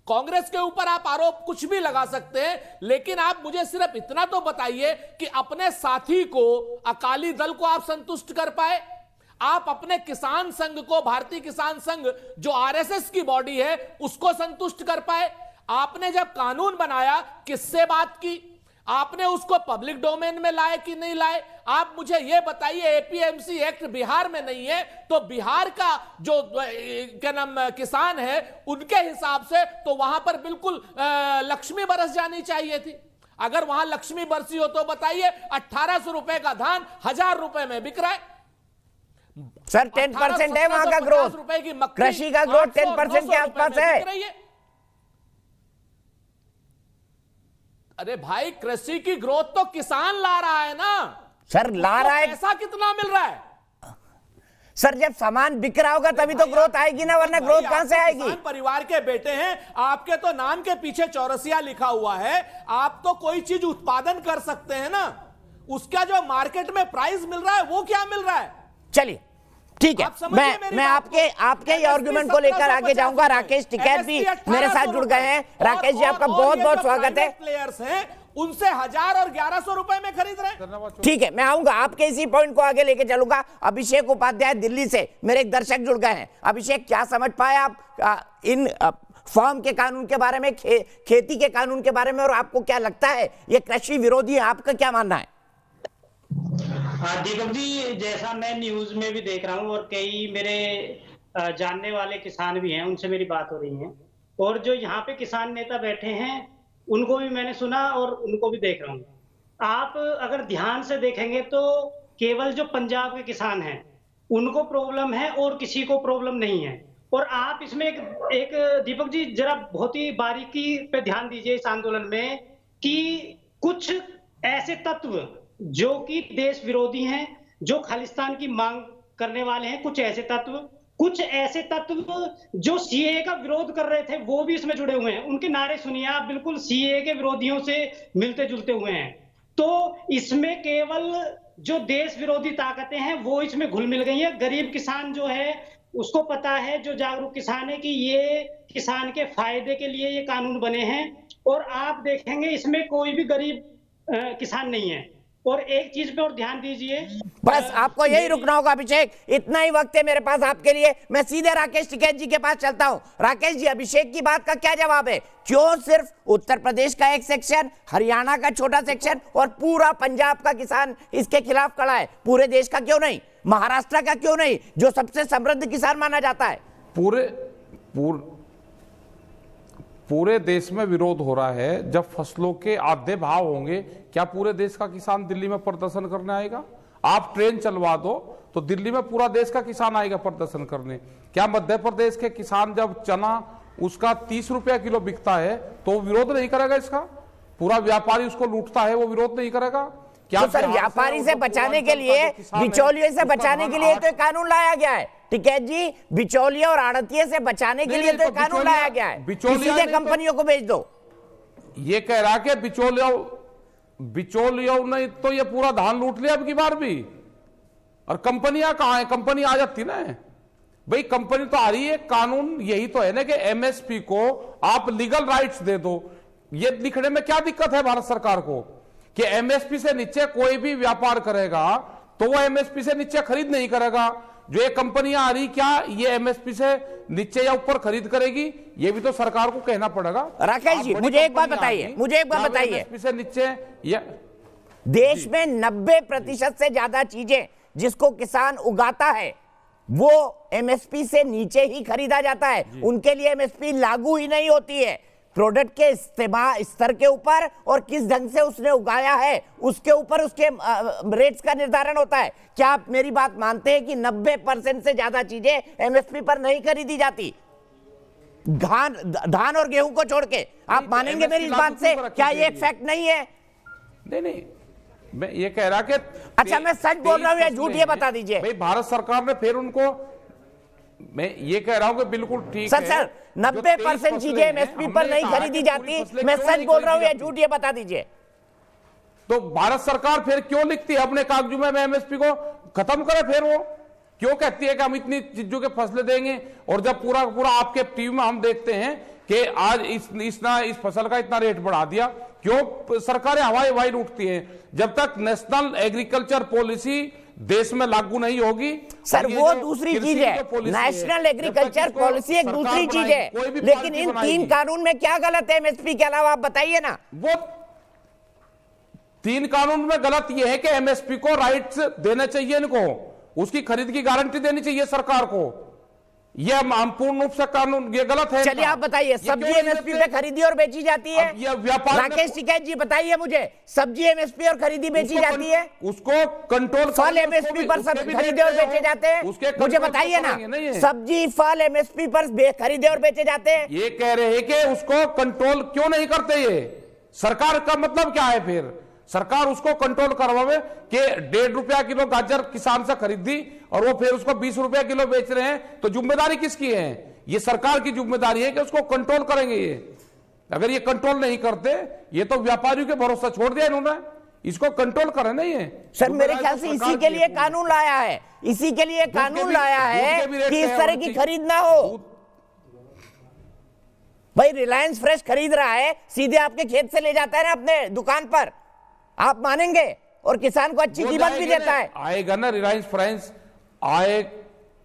कांग्रेस के ऊपर आप आरोप कुछ भी लगा सकते हैं, लेकिन आप मुझे सिर्फ इतना तो बताइए कि अपने साथी को, अकाली दल को आप संतुष्ट कर पाए? आप अपने किसान संघ को, भारतीय किसान संघ जो आरएसएस की बॉडी है, उसको संतुष्ट कर पाए? आपने जब कानून बनाया किससे बात की? आपने उसको पब्लिक डोमेन में लाए कि नहीं लाए? आप मुझे यह बताइए, एपीएमसी एक्ट बिहार में नहीं है तो बिहार का जो क्या नाम किसान है उनके हिसाब से तो वहां पर बिल्कुल लक्ष्मी बरस जानी चाहिए थी। अगर वहां लक्ष्मी बरसी हो तो बताइए, 1800 रुपए का धान 1000 रुपए में बिक रहा है। सर 10% है वहां का ग्रोथ, रुपए की मक्की, कृषि का ग्रोथ 10% के आसपास है। अरे भाई, कृषि की ग्रोथ तो किसान ला रहा है ना सर, ला रहा है। पैसा कितना मिल रहा है? सर जब सामान बिक रहा होगा तभी तो ग्रोथ आएगी ना, वरना ग्रोथ कहां से आएगी? किसान परिवार के बेटे हैं, आपके तो नाम के पीछे चौरसिया लिखा हुआ है, आप तो कोई चीज उत्पादन कर सकते हैं ना, उसका जो मार्केट में प्राइस मिल रहा है वो क्या मिल रहा है? चलिए ठीक है, मैं आपके ये आर्गुमेंट को लेकर आगे जाऊंगा। राकेश टिकैत भी मेरे साथ जुड़ गए हैं। राकेश जी, आपका बहुत बहुत स्वागत है। प्लेयर्स हैं उनसे 1000 और 1100 रुपए में खरीद रहे हैं। ठीक है, मैं आऊंगा, आपके इसी पॉइंट को आगे लेके चलूंगा। अभिषेक उपाध्याय दिल्ली से मेरे एक दर्शक जुड़ गए हैं। अभिषेक, क्या समझ पाए आप इन फार्म के कानून के बारे में, खेती के कानून के बारे में, और आपको क्या लगता है ये कृषि विरोधी है? आपका क्या मानना है? दीपक जी, जैसा मैं न्यूज में भी देख रहा हूँ और कई मेरे जानने वाले किसान भी हैं, उनसे मेरी बात हो रही है, और जो यहाँ पे किसान नेता बैठे हैं उनको भी मैंने सुना और उनको भी देख रहा हूँ। आप अगर ध्यान से देखेंगे तो केवल जो पंजाब के किसान हैं उनको प्रॉब्लम है और किसी को प्रॉब्लम नहीं है। और आप इसमें एक दीपक जी जरा बहुत ही बारीकी पे ध्यान दीजिए इस आंदोलन में, कि कुछ ऐसे तत्व जो कि देश विरोधी हैं, जो खालिस्तान की मांग करने वाले हैं, कुछ ऐसे तत्व जो सीएए का विरोध कर रहे थे वो भी इसमें जुड़े हुए हैं। उनके नारे सुनिए आप, बिल्कुल सीएए के विरोधियों से मिलते जुलते हुए हैं। तो इसमें केवल जो देश विरोधी ताकतें हैं वो इसमें घुल मिल गई हैं। गरीब किसान जो है उसको पता है, जो जागरूक किसान है, कि ये किसान के फायदे के लिए ये कानून बने हैं। और आप देखेंगे इसमें कोई भी गरीब किसान नहीं है। और एक चीज पे और ध्यान दीजिए, बस आपको यही रुकना होगा अभिषेक, इतना ही वक्त है मेरे पास आपके लिए। मैं सीधे राकेश टिकैत जी के पास चलता हूं। राकेश जी, अभिषेक की बात का क्या जवाब है? क्यों सिर्फ उत्तर प्रदेश का एक सेक्शन, हरियाणा का छोटा सेक्शन और पूरा पंजाब का किसान इसके खिलाफ खड़ा है? पूरे देश का क्यों नहीं? महाराष्ट्र का क्यों नहीं, जो सबसे समृद्ध किसान माना जाता है? पूरे देश में विरोध हो रहा है। जब फसलों के आधे भाव होंगे, क्या पूरे देश का किसान दिल्ली में प्रदर्शन करने आएगा? आप ट्रेन चलवा दो तो दिल्ली में पूरा देश का किसान आएगा प्रदर्शन करने। क्या मध्य प्रदेश के किसान जब चना उसका 30 रुपया किलो बिकता है तो वो विरोध नहीं करेगा इसका? पूरा व्यापारी उसको लूटता है, वो विरोध नहीं करेगा? क्या तो सर व्यापारी से बचाने के लिए, बिचौलियों से बचाने के लिए तो कानून लाया गया है। टिकैत जी, बिचौलिया और आड़तिये से बचाने के लिए तो कानून लाया गया है, सीधे कंपनियों को बेच दो। ये कह रहा कि बिचौलियों ने तो ये पूरा धान लूट लिया अब की बार भी, और कंपनियां कहां है? कंपनी आ जाती ना भाई, कंपनी तो आ रही है। कानून यही तो है ना कि एमएसपी को आप लीगल राइट्स दे दो। ये लिखने में क्या दिक्कत है भारत सरकार को कि एमएसपी से नीचे कोई भी व्यापार करेगा तो वो एमएसपी से नीचे खरीद नहीं करेगा? जो ये कंपनियां आ रही, क्या ये एमएसपी से नीचे या ऊपर खरीद करेगी? ये भी तो सरकार को कहना पड़ेगा। राकेश जी, मुझे एक बात बताइए, एमएसपी से नीचे देश में 90% से ज्यादा चीजें जिसको किसान उगाता है वो एमएसपी से नीचे ही खरीदा जाता है, उनके लिए एमएसपी लागू ही नहीं होती है। प्रोडक्ट के स्तर के ऊपर और किस ढंग से उसने उगाया है उसके ऊपर उसके रेट्स का निर्धारण होता है। क्या आप मेरी बात मानते हैं कि 90% से ज्यादा चीजें एमएसपी पर नहीं खरीदी जाती, धान और गेहूं को छोड़ के? आप मानेंगे मेरी इस बात से? क्या ये एक फैक्ट नहीं है? नहीं, मैं ये कह रहा कि अच्छा, मैं सच बोल रहा हूं या झूठ, ये बता दीजिए। भाई भारत सरकार ने फिर उनको, मैं ये कह रहा हूं कि बिल्कुल ठीक है सर 90% चीजें एमएसपी पर नहीं खरीदी जाती, मैं सच बोल रहा हूं या झूठ, ये बता दीजिए। तो भारत सरकार फिर क्यों लिखती है अपने कागजों में एमएसपी को खत्म करे? फिर वो क्यों कहती है कि हम इतनी चीजों के फसलें देंगे, और जब पूरा पूरा आपके टीवी में हम देखते हैं कि आज इस फसल का इतना रेट बढ़ा दिया, क्यों सरकारें हवाई लूटती हैं? जब तक नेशनल एग्रीकल्चर पॉलिसी देश में लागू नहीं होगी। सर वो दूसरी चीज है, नेशनल एग्रीकल्चर पॉलिसी एक दूसरी चीज है, लेकिन इन 3 कानून में क्या गलत है एमएसपी के अलावा? आप बताइए ना। वो 3 कानून में गलत ये है कि एमएसपी को राइट्स देने चाहिए, इनको उसकी खरीद की गारंटी देनी चाहिए सरकार को। यह पूर्ण रूप से कानून ये गलत है। चलिए आप बताइए, सब्जी एमएसपी पे खरीदी और बेची जाती है? राकेश टिकैत जी बताइए मुझे, सब्जी एमएसपी और खरीदी बेची जाती है? उसको कंट्रोल, फल एमएसपी पर खरीदे और बेचे जाते हैं? मुझे बताइए ना, सब्जी फल एमएसपी पर खरीदे और बेचे जाते हैं? ये कह रहे हैं कि उसको कंट्रोल क्यों नहीं करते? ये सरकार का मतलब क्या है? फिर सरकार उसको कंट्रोल करवावे कि 1.5 रुपया किलो गाजर किसान से खरीदी और वो फिर उसको 20 रुपया किलो बेच रहे हैं, तो जिम्मेदारी किसकी है? ये सरकार की जिम्मेदारी है कि उसको कंट्रोल करेंगे। ये अगर ये कंट्रोल नहीं करते, ये तो व्यापारियों के भरोसा छोड़ दिया इन्होंने, इसको कंट्रोल करे नहीं है। सर मेरे ख्याल से इसी के लिए कानून लाया है, इसी के लिए कानून लाया है कि इस तरह की खरीद ना हो। भाई रिलायंस फ्रेश खरीद रहा है, सीधे आपके खेत से ले जाता है ना अपने दुकान पर, आप मानेंगे? और किसान को अच्छी कीमत भी देता है। आएगा ना रिलायंस फ्रेंड्स,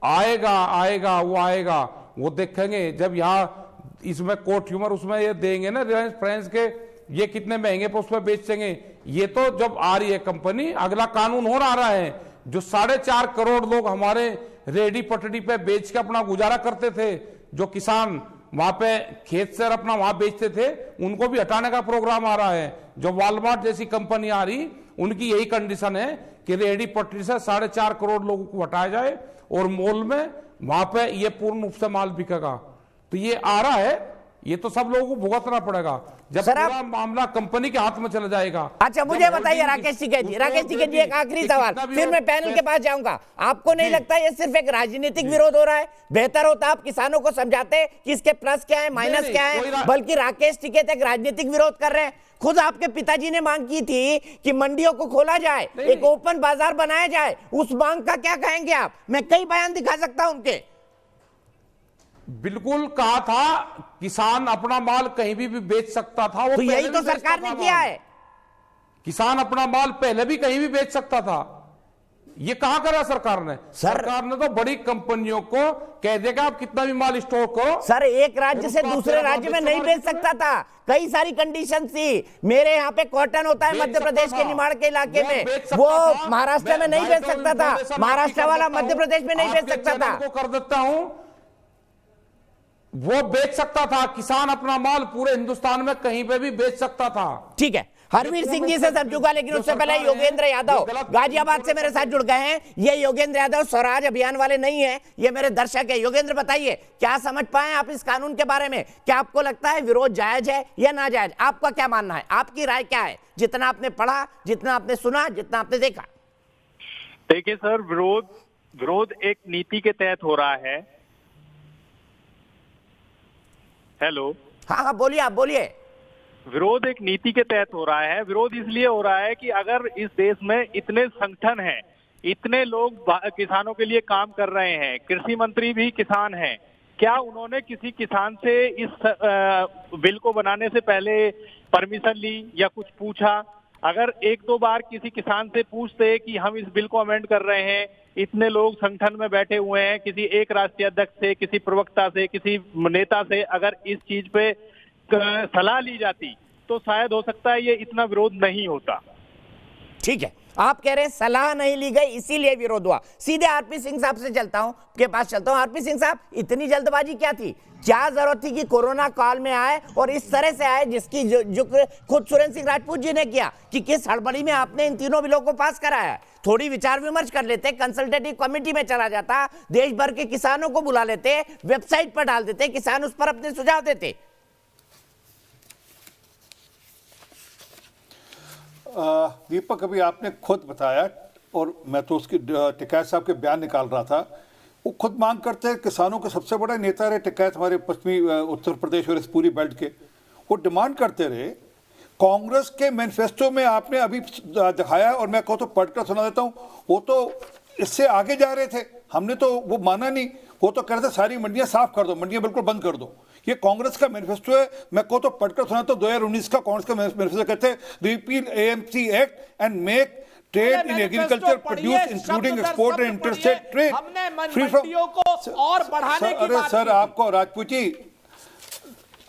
आएगा, वो देखेंगे जब यहाँ इसमें कोट ह्यूमर उसमें ये देंगे ना रिलायंस फ्रेंड्स के ये कितने महंगे पर उसमें बेचेंगे। ये तो जब आ रही है कंपनी, अगला कानून हो रहा है, जो 4.5 करोड़ लोग हमारे रेडी पटड़ी पे बेच के अपना गुजारा करते थे, जो किसान वहां पे खेत से अपना वहां बेचते थे, उनको भी हटाने का प्रोग्राम आ रहा है। जो वॉलमार्ट जैसी कंपनी आ रही, उनकी यही कंडीशन है कि रेडी पटरी से 4.5 करोड़ लोगों को हटाया जाए और मॉल में वहां पे ये पूर्ण रूप से माल बिकेगा। तो ये आ रहा है, ये तो सब लोगों को भुगतना पड़ेगा जब पूरा मामला कंपनी के हाथ में चला जाएगा। अच्छा मुझे बताइए राकेश टिकैत जी, एक आखिरी सवाल, फिर मैं पैनल के पास जाऊंगा। आपको नहीं लगता ये सिर्फ एक राजनीतिक विरोध हो रहा है? बेहतर होता आप किसानों को समझाते कि इसके प्लस क्या है, माइनस क्या है, बल्कि राकेश टिकैत एक राजनीतिक विरोध कर रहे हैं। खुद आपके पिताजी ने मांग की थी कि मंडियों को खोला जाए, एक ओपन बाजार बनाया जाए, उस मांग का क्या कहेंगे आप? मैं कई बयान दिखा सकता हूं उनके। बिल्कुल कहा था किसान अपना माल कहीं भी बेच सकता था, वो तो यही तो सरकार ने किया है। किसान अपना माल पहले भी कहीं भी बेच सकता था, ये कहां करा सरकार ने? सरकार ने तो बड़ी कंपनियों को कह देगा आप कितना भी माल स्टोर करो। सर एक राज्य से दूसरे राज्य में नहीं बेच सकता था, कई सारी कंडीशन थी। मेरे यहाँ पे कॉटन होता है मध्य प्रदेश के निमाड़ के इलाके में, वो महाराष्ट्र में नहीं बेच सकता था, महाराष्ट्र वाला मध्य प्रदेश में नहीं बेच सकता था। कर देता हूं, वो बेच सकता था, किसान अपना माल पूरे हिंदुस्तान में कहीं पे भी बेच सकता था। ठीक है, हरवीर सिंह जी से सब जुड़ा, लेकिन उससे पहले योगेंद्र यादव गाजियाबाद से मेरे साथ जुड़ गए हैं। ये योगेंद्र यादव स्वराज अभियान वाले नहीं है, ये मेरे दर्शक है। योगेंद्र बताइए, क्या समझ पाए आप इस कानून के बारे में? क्या आपको लगता है विरोध जायज है या नाजायज? आपका क्या मानना है, आपकी राय क्या है, जितना आपने पढ़ा, जितना आपने सुना, जितना आपने देखा? देखिए सर, विरोध एक नीति के तहत हो रहा है। हेलो, हाँ बोलिए, आप बोलिए। विरोध एक नीति के तहत हो रहा है। विरोध इसलिए हो रहा है कि अगर इस देश में इतने संगठन हैं, इतने लोग किसानों के लिए काम कर रहे हैं, कृषि मंत्री भी किसान हैं, क्या उन्होंने किसी किसान से इस बिल को बनाने से पहले परमिशन ली या कुछ पूछा? अगर 1-2 बार किसी किसान से पूछते कि हम इस बिल को अमेंड कर रहे हैं, इतने लोग संगठन में बैठे हुए हैं, किसी एक राष्ट्रीय अध्यक्ष से, किसी प्रवक्ता से, किसी नेता से अगर इस चीज पे सलाह ली जाती तो शायद हो सकता है ये इतना विरोध नहीं होता। ठीक है, आप कह रहे हैं सलाह नहीं ली गई इसीलिए विरोध हुआ। सीधे आरपी सिंह साहब से चलता हूं, के पास चलता हूं। आरपी सिंह साहब, इतनी जल्दबाजी क्या थी? क्या जरूरत थी कि कोरोना काल में आए और इस तरह से आए जिसकी जिक्र खुद सुरेंद्र सिंह राजपूत जी ने किया कि किस हड़बड़ी में आपने इन तीनों बिलों को पास कराया है? थोड़ी विचार विमर्श कर लेते, कंसल्टेटिव कमेटी में चला जाता, देश भर के किसानों को बुला लेते, वेबसाइट पर डाल देते, किसान उस पर अपने सुझाव देते। दीपक, अभी आपने खुद बताया और मैं तो उसकी टिकैत साहब के बयान निकाल रहा था, वो खुद मांग करते हैं, किसानों के सबसे बड़ा नेता रहे टिकैत हमारे पश्चिमी उत्तर प्रदेश और इस पूरी बेल्ट के, वो डिमांड करते रहे। कांग्रेस के मैनिफेस्टो में आपने अभी दिखाया और मैं कहूँ तो पढ़कर सुना देता हूँ, वो तो इससे आगे जा रहे थे, हमने तो वो माना नहीं। वो तो कह रहे थे सारी मंडियां साफ कर दो, मंडियां बिल्कुल बंद कर दो। ये कांग्रेस का मैनिफेस्टो है, मैं कहूँ तो पढ़कर सुना तो 2019 का कांग्रेस का मैनिफेस्टो कहते हैं repeal AMC act and make trade in agriculture produce including export and interstate trade free from और बढ़ाने की अरे सर, आपको राजपूत जी,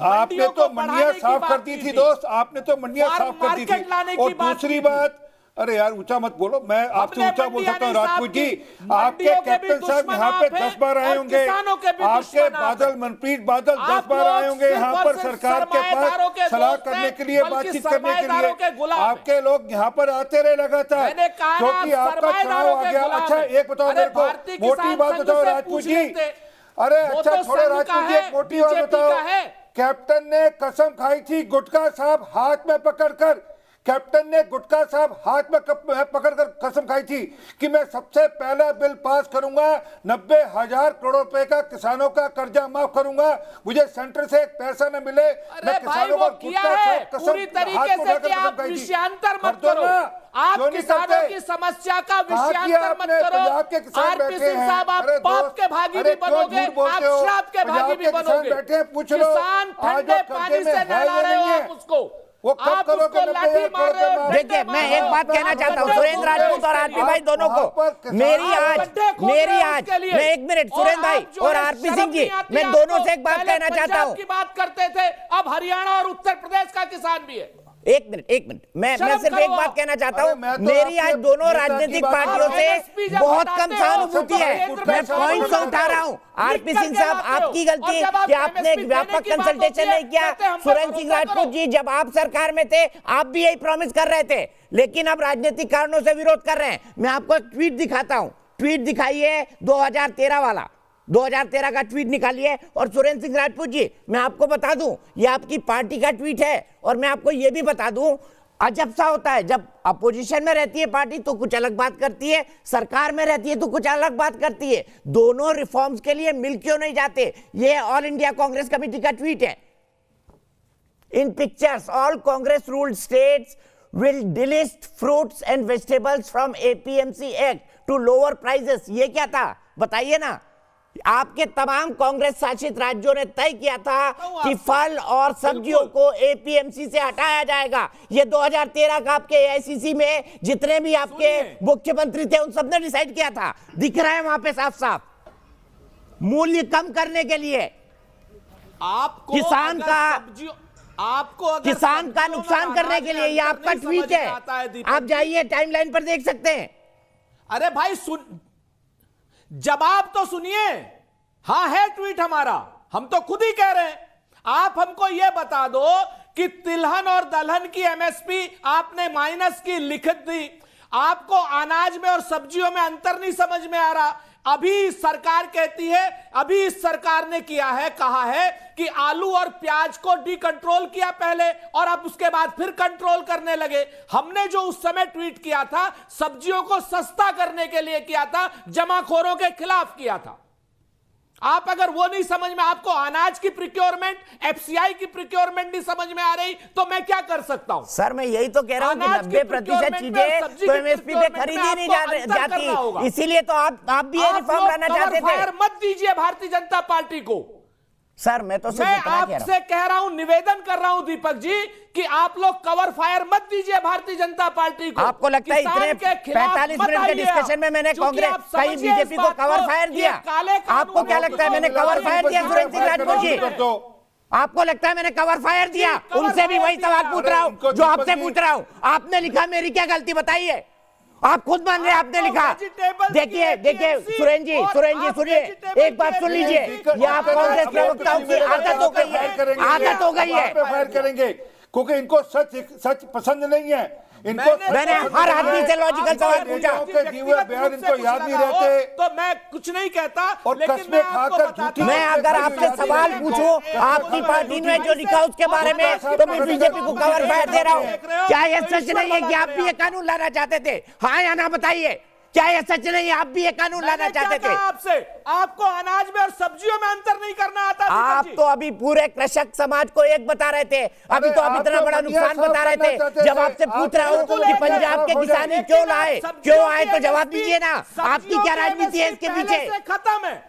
आपने तो मंडियां साफ कर दी थी दोस्त, आपने तो मंडियां साफ कर दी थी। और दूसरी बात, अरे यार ऊंचा मत बोलो, मैं आपसे ऊंचा बोल सकता हूँ राजपूत जी। आपके कैप्टन साहब यहाँ पे 10 बार आए होंगे, आपके बादल मनप्रीत बादल 10 बार आए होंगे यहाँ पर सरकार के पास सलाह करने के लिए, बातचीत करने के लिए। आपके लोग यहाँ पर आते रहे लगातार, क्योंकि आपका चुनाव आ गया। अच्छा एक बताओ मेरे को, मोटी बात बताओ राजपूत जी। अरे अच्छा छोड़ो राजपूत जी, एक मोटी बात बताओ। कैप्टन ने कसम खाई थी गुटका साहब हाथ में पकड़कर, कैप्टन ने गुटका साहब हाथ में पकड़कर कसम खाई थी कि मैं सबसे पहला बिल पास करूंगा, 90,000 करोड़ रुपए का किसानों का कर्जा माफ करूंगा, मुझे सेंटर से एक पैसा न मिले। मैं किसानों को गुटका साहब कसम पूरी तरीके से कि आप विषयांतर मत करो, आप किसानों की समस्या का विषयांतर मत करो। आरपी सिंह साहब, आप पाप के भागी भी बनोगे, आप श्राप के भागी भी बनोगे। किसान ठंडे पानी से नहला रहे हो आप उसको, आप उसको लाठी मार रहे हो। देखिए, मैं एक बात कहना चाहता हूँ सुरेंद्र राजपूत और आरपी भाई दोनों को, मेरी आज मैं एक मिनट, सुरेंद्र भाई और आरपी सिंह जी, मैं दोनों से एक बात कहना चाहता हूँ। की बात करते थे, अब हरियाणा और उत्तर प्रदेश का किसान भी है। एक मिनट, मैं सिर्फ एक बात कहना चाहता हूँ, मेरी आज दोनों राजनीतिक पार्टियों से बहुत कम सहानुभूति है। मैं पॉइंट से उठा रहा हूँ। आरपी सिंह साहब, आपकी गलती कि आपने एक व्यापक कंसल्टेशन नहीं किया। सुरेंद्र सिंह राजपूत जी, जब आप सरकार में थे आप भी यही प्रॉमिस कर रहे थे, लेकिन अब राजनीतिक कारणों से विरोध कर रहे हैं। मैं आपको एक ट्वीट दिखाता हूँ, ट्वीट दिखाइए 2013 वाला, 2013 का ट्वीट निकालिए। और सुरेंद्र सिंह राजपूत जी, मैं आपको बता दूं, ये आपकी पार्टी का ट्वीट है। और मैं आपको ये भी बता दूं, अजब सा होता है, जब अपोजिशन में रहती है पार्टी तो कुछ अलग बात करती है, सरकार में रहती है तो कुछ अलग बात करती है। दोनों रिफॉर्म्स के लिए मिल क्यों नहीं जाते? ये ऑल इंडिया कांग्रेस कमेटी का ट्वीट है। In pictures, all Congress ruled states will delist fruits and vegetables from APMC Act to lower prices। ये क्या था बताइए ना? आपके तमाम कांग्रेस शासित राज्यों ने तय किया था कि फल और सब्जियों को एपीएमसी से हटाया जाएगा। ये 2013 का आपके एआईसीसी में जितने भी आपके मुख्यमंत्री थे उन सबने डिसाइड किया था। दिख रहा है वहां पे साफ साफ, मूल्य कम करने के लिए आपको किसान का नुकसान करने के लिए। ये आपका ट्वीट है, आप जाइए टाइमलाइन पर देख सकते हैं। अरे भाई जवाब तो सुनिए। हाँ है ट्वीट हमारा, हम तो खुद ही कह रहे हैं। आप हमको यह बता दो कि तिलहन और दलहन की एमएसपी आपने माइनस की लिख दी, आपको अनाज में और सब्जियों में अंतर नहीं समझ में आ रहा। अभी सरकार कहती है, अभी इस सरकार ने किया है, कहा है कि आलू और प्याज को डी कंट्रोल किया पहले और अब उसके बाद फिर कंट्रोल करने लगे। हमने जो उस समय ट्वीट किया था सब्जियों को सस्ता करने के लिए किया था, जमाखोरों के खिलाफ किया था। आप अगर वो नहीं समझ में, आपको अनाज की प्रिक्योरमेंट, एफसीआई की प्रिक्योरमेंट नहीं समझ में आ रही तो मैं क्या कर सकता हूं? सर मैं यही तो कह रहा हूं कि 90% चीजें तो एमएसपी पे खरीदी नहीं जाती, इसीलिए तो आप भी ये रिफॉर्म लाना चाहते थे। मत दीजिए भारतीय जनता पार्टी को। सर मैं तो मैं आपसे कह रहा हूं, निवेदन कर रहा हूं दीपक जी कि आप लोग कवर फायर मत दीजिए भारतीय जनता पार्टी को। आपको लगता है इतने 45 मिनट के डिस्कशन में मैंने कांग्रेस कहीं बीजेपी को कवर फायर दिया? आपको क्या लगता है मैंने कवर फायर दिया सुरेंद्र सिंह राजपूत जी? आपको लगता है मैंने कवर फायर दिया? उनसे भी वही सवाल पूछ रहा हूं जो आपसे पूछ रहा हूं। आपने लिखा, मेरी क्या गलती बताइए? आप खुद मान रहे हैं, आपने लिखा। देखिए सुरेन जी सुनिए, एक बात सुन लीजिए, ये आप कांग्रेस प्रवक्ताओं की आदत हो गई है, फायर करेंगे क्योंकि इनको सच पसंद नहीं है। मैंने हर आदमी से लॉजिकल सवाल पूछा, बयान इनको याद नहीं रहते, तो मैं कुछ नहीं कहता, और लेकिन कस्में खाकर मैं अगर आपसे सवाल पूछूं आपकी पार्टी ने जो लिखा उसके बारे में, तो मैं बीजेपी को कवर फायर दे रहा हूं। क्या यह सच नहीं है कि आप भी ये कानून लाना चाहते थे? हाँ या ना बताइए, क्या यह सच नहीं है आप भी ये कानून लाना चाहते थे? आपसे आपको अनाज में और सब्जियों में अंतर नहीं करना आता? आप तो अभी पूरे कृषक समाज को एक बता रहे थे, अभी तो आप इतना बड़ा नुकसान बता रहे थे। जब आपसे पूछ रहा हूँ कि पंजाब के किसान क्यों आए तो जवाब दीजिए ना, आपकी क्या राजनीति है इसके पीछे? खत्म है।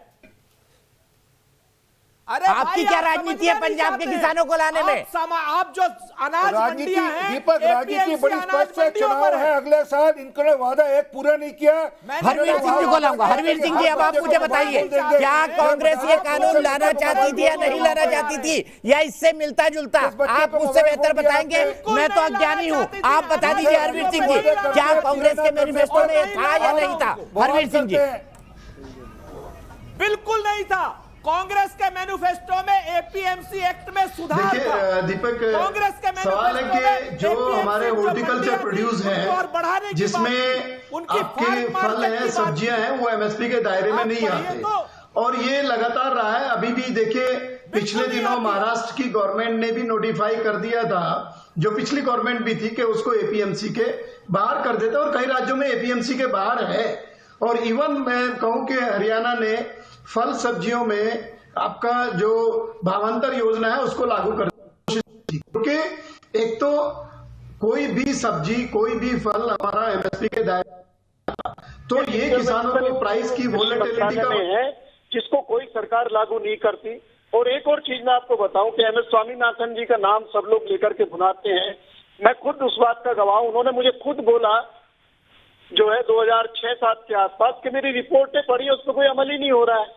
अरे आपकी क्या राजनीति है पंजाब के किसानों को लाने में? आप जो अनाज मंडियां हैं, दीपक, राजनीति बड़ी स्पष्ट है, चुनाव है अगले साल, इन्होंने वादा एक पूरा नहीं किया। हरवीर सिंह जी को लाऊंगा। हरवीर सिंह जी, अब आप मुझे बताइए, क्या कांग्रेस ये कानून लाना चाहती थी या नहीं लाना चाहती थी, या इससे मिलता जुलता? आप मुझसे बेहतर बताएंगे, मैं तो अज्ञानी हूँ। आप बता दीजिए हरवीर सिंह जी, क्या कांग्रेस के मैनिफेस्टो में था या नहीं था? हरवीर सिंह जी, बिल्कुल नहीं था। कांग्रेस के मैनिफेस्टो में एपीएमसी एक्ट में सुधार था। दीपक, कांग्रेस के सवाल है कि जो हमारे हॉर्टिकल्चर प्रोड्यूस हैं, जिसमें आपके फल हैं, सब्जियां हैं, वो एमएसपी के दायरे में नहीं आते, और ये लगातार रहा है। अभी भी देखिए, पिछले दिनों महाराष्ट्र की गवर्नमेंट ने भी नोटिफाई कर दिया था, जो पिछली गवर्नमेंट भी थी, कि उसको एपीएमसी के बाहर कर देता, और कई राज्यों में एपीएमसी के बाहर है। और इवन मैं कहूं कि हरियाणा ने फल सब्जियों में आपका जो भावांतर योजना है उसको लागू कर कोशिश की, क्योंकि एक तो कोई भी सब्जी, कोई भी फल हमारा एमएसपी के दायरे, तो ये किसानों को प्राइस की वोलेटिलिटी का है, जिसको कोई सरकार लागू नहीं करती। और एक और चीज मैं आपको बताऊं कि एम एस स्वामीनाथन जी का नाम सब लोग लेकर के बुलाते हैं, मैं खुद उस बात का गवाह हूं। उन्होंने मुझे खुद बोला जो है 2006-07 के आसपास कि मेरी रिपोर्टें पढ़ी, उस पर कोई अमल ही नहीं हो रहा है।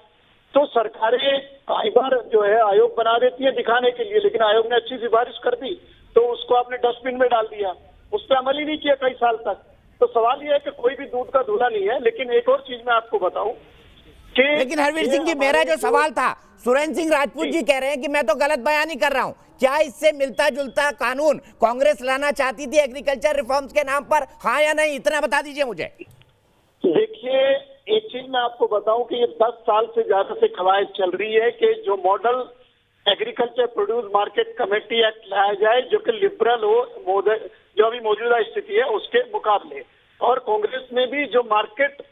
तो सरकारें कई बार जो है आयोग बना देती है दिखाने के लिए, लेकिन आयोग ने अच्छी सिफारिश कर दी तो उसको आपने डस्टबिन में डाल दिया, उस पर अमल ही नहीं किया कई साल तक। तो सवाल यह है कि कोई भी दूध का धुला नहीं है। लेकिन एक और चीज मैं आपको बताऊं कि, लेकिन हरवीर सिंह जी, मेरा जो सवाल था, सुरेन सिंह राजपूत जी कह रहे हैं कि मैं तो गलत बयान ही कर रहा हूं, क्या इससे मिलता जुलता कानून कांग्रेस लाना चाहती थी एग्रीकल्चर रिफॉर्म्स के नाम पर? हाँ या नहीं, इतना बता दीजिए मुझे। देखिए, एक चीज मैं आपको बताऊं कि ये 10 साल से ज्यादा से कवायद चल रही है कि जो model agriculture produce market committee act लाया जाए, जो कि लिबरल हो, जो अभी मौजूदा स्थिति है उसके मुकाबले। और कांग्रेस में भी जो मार्केट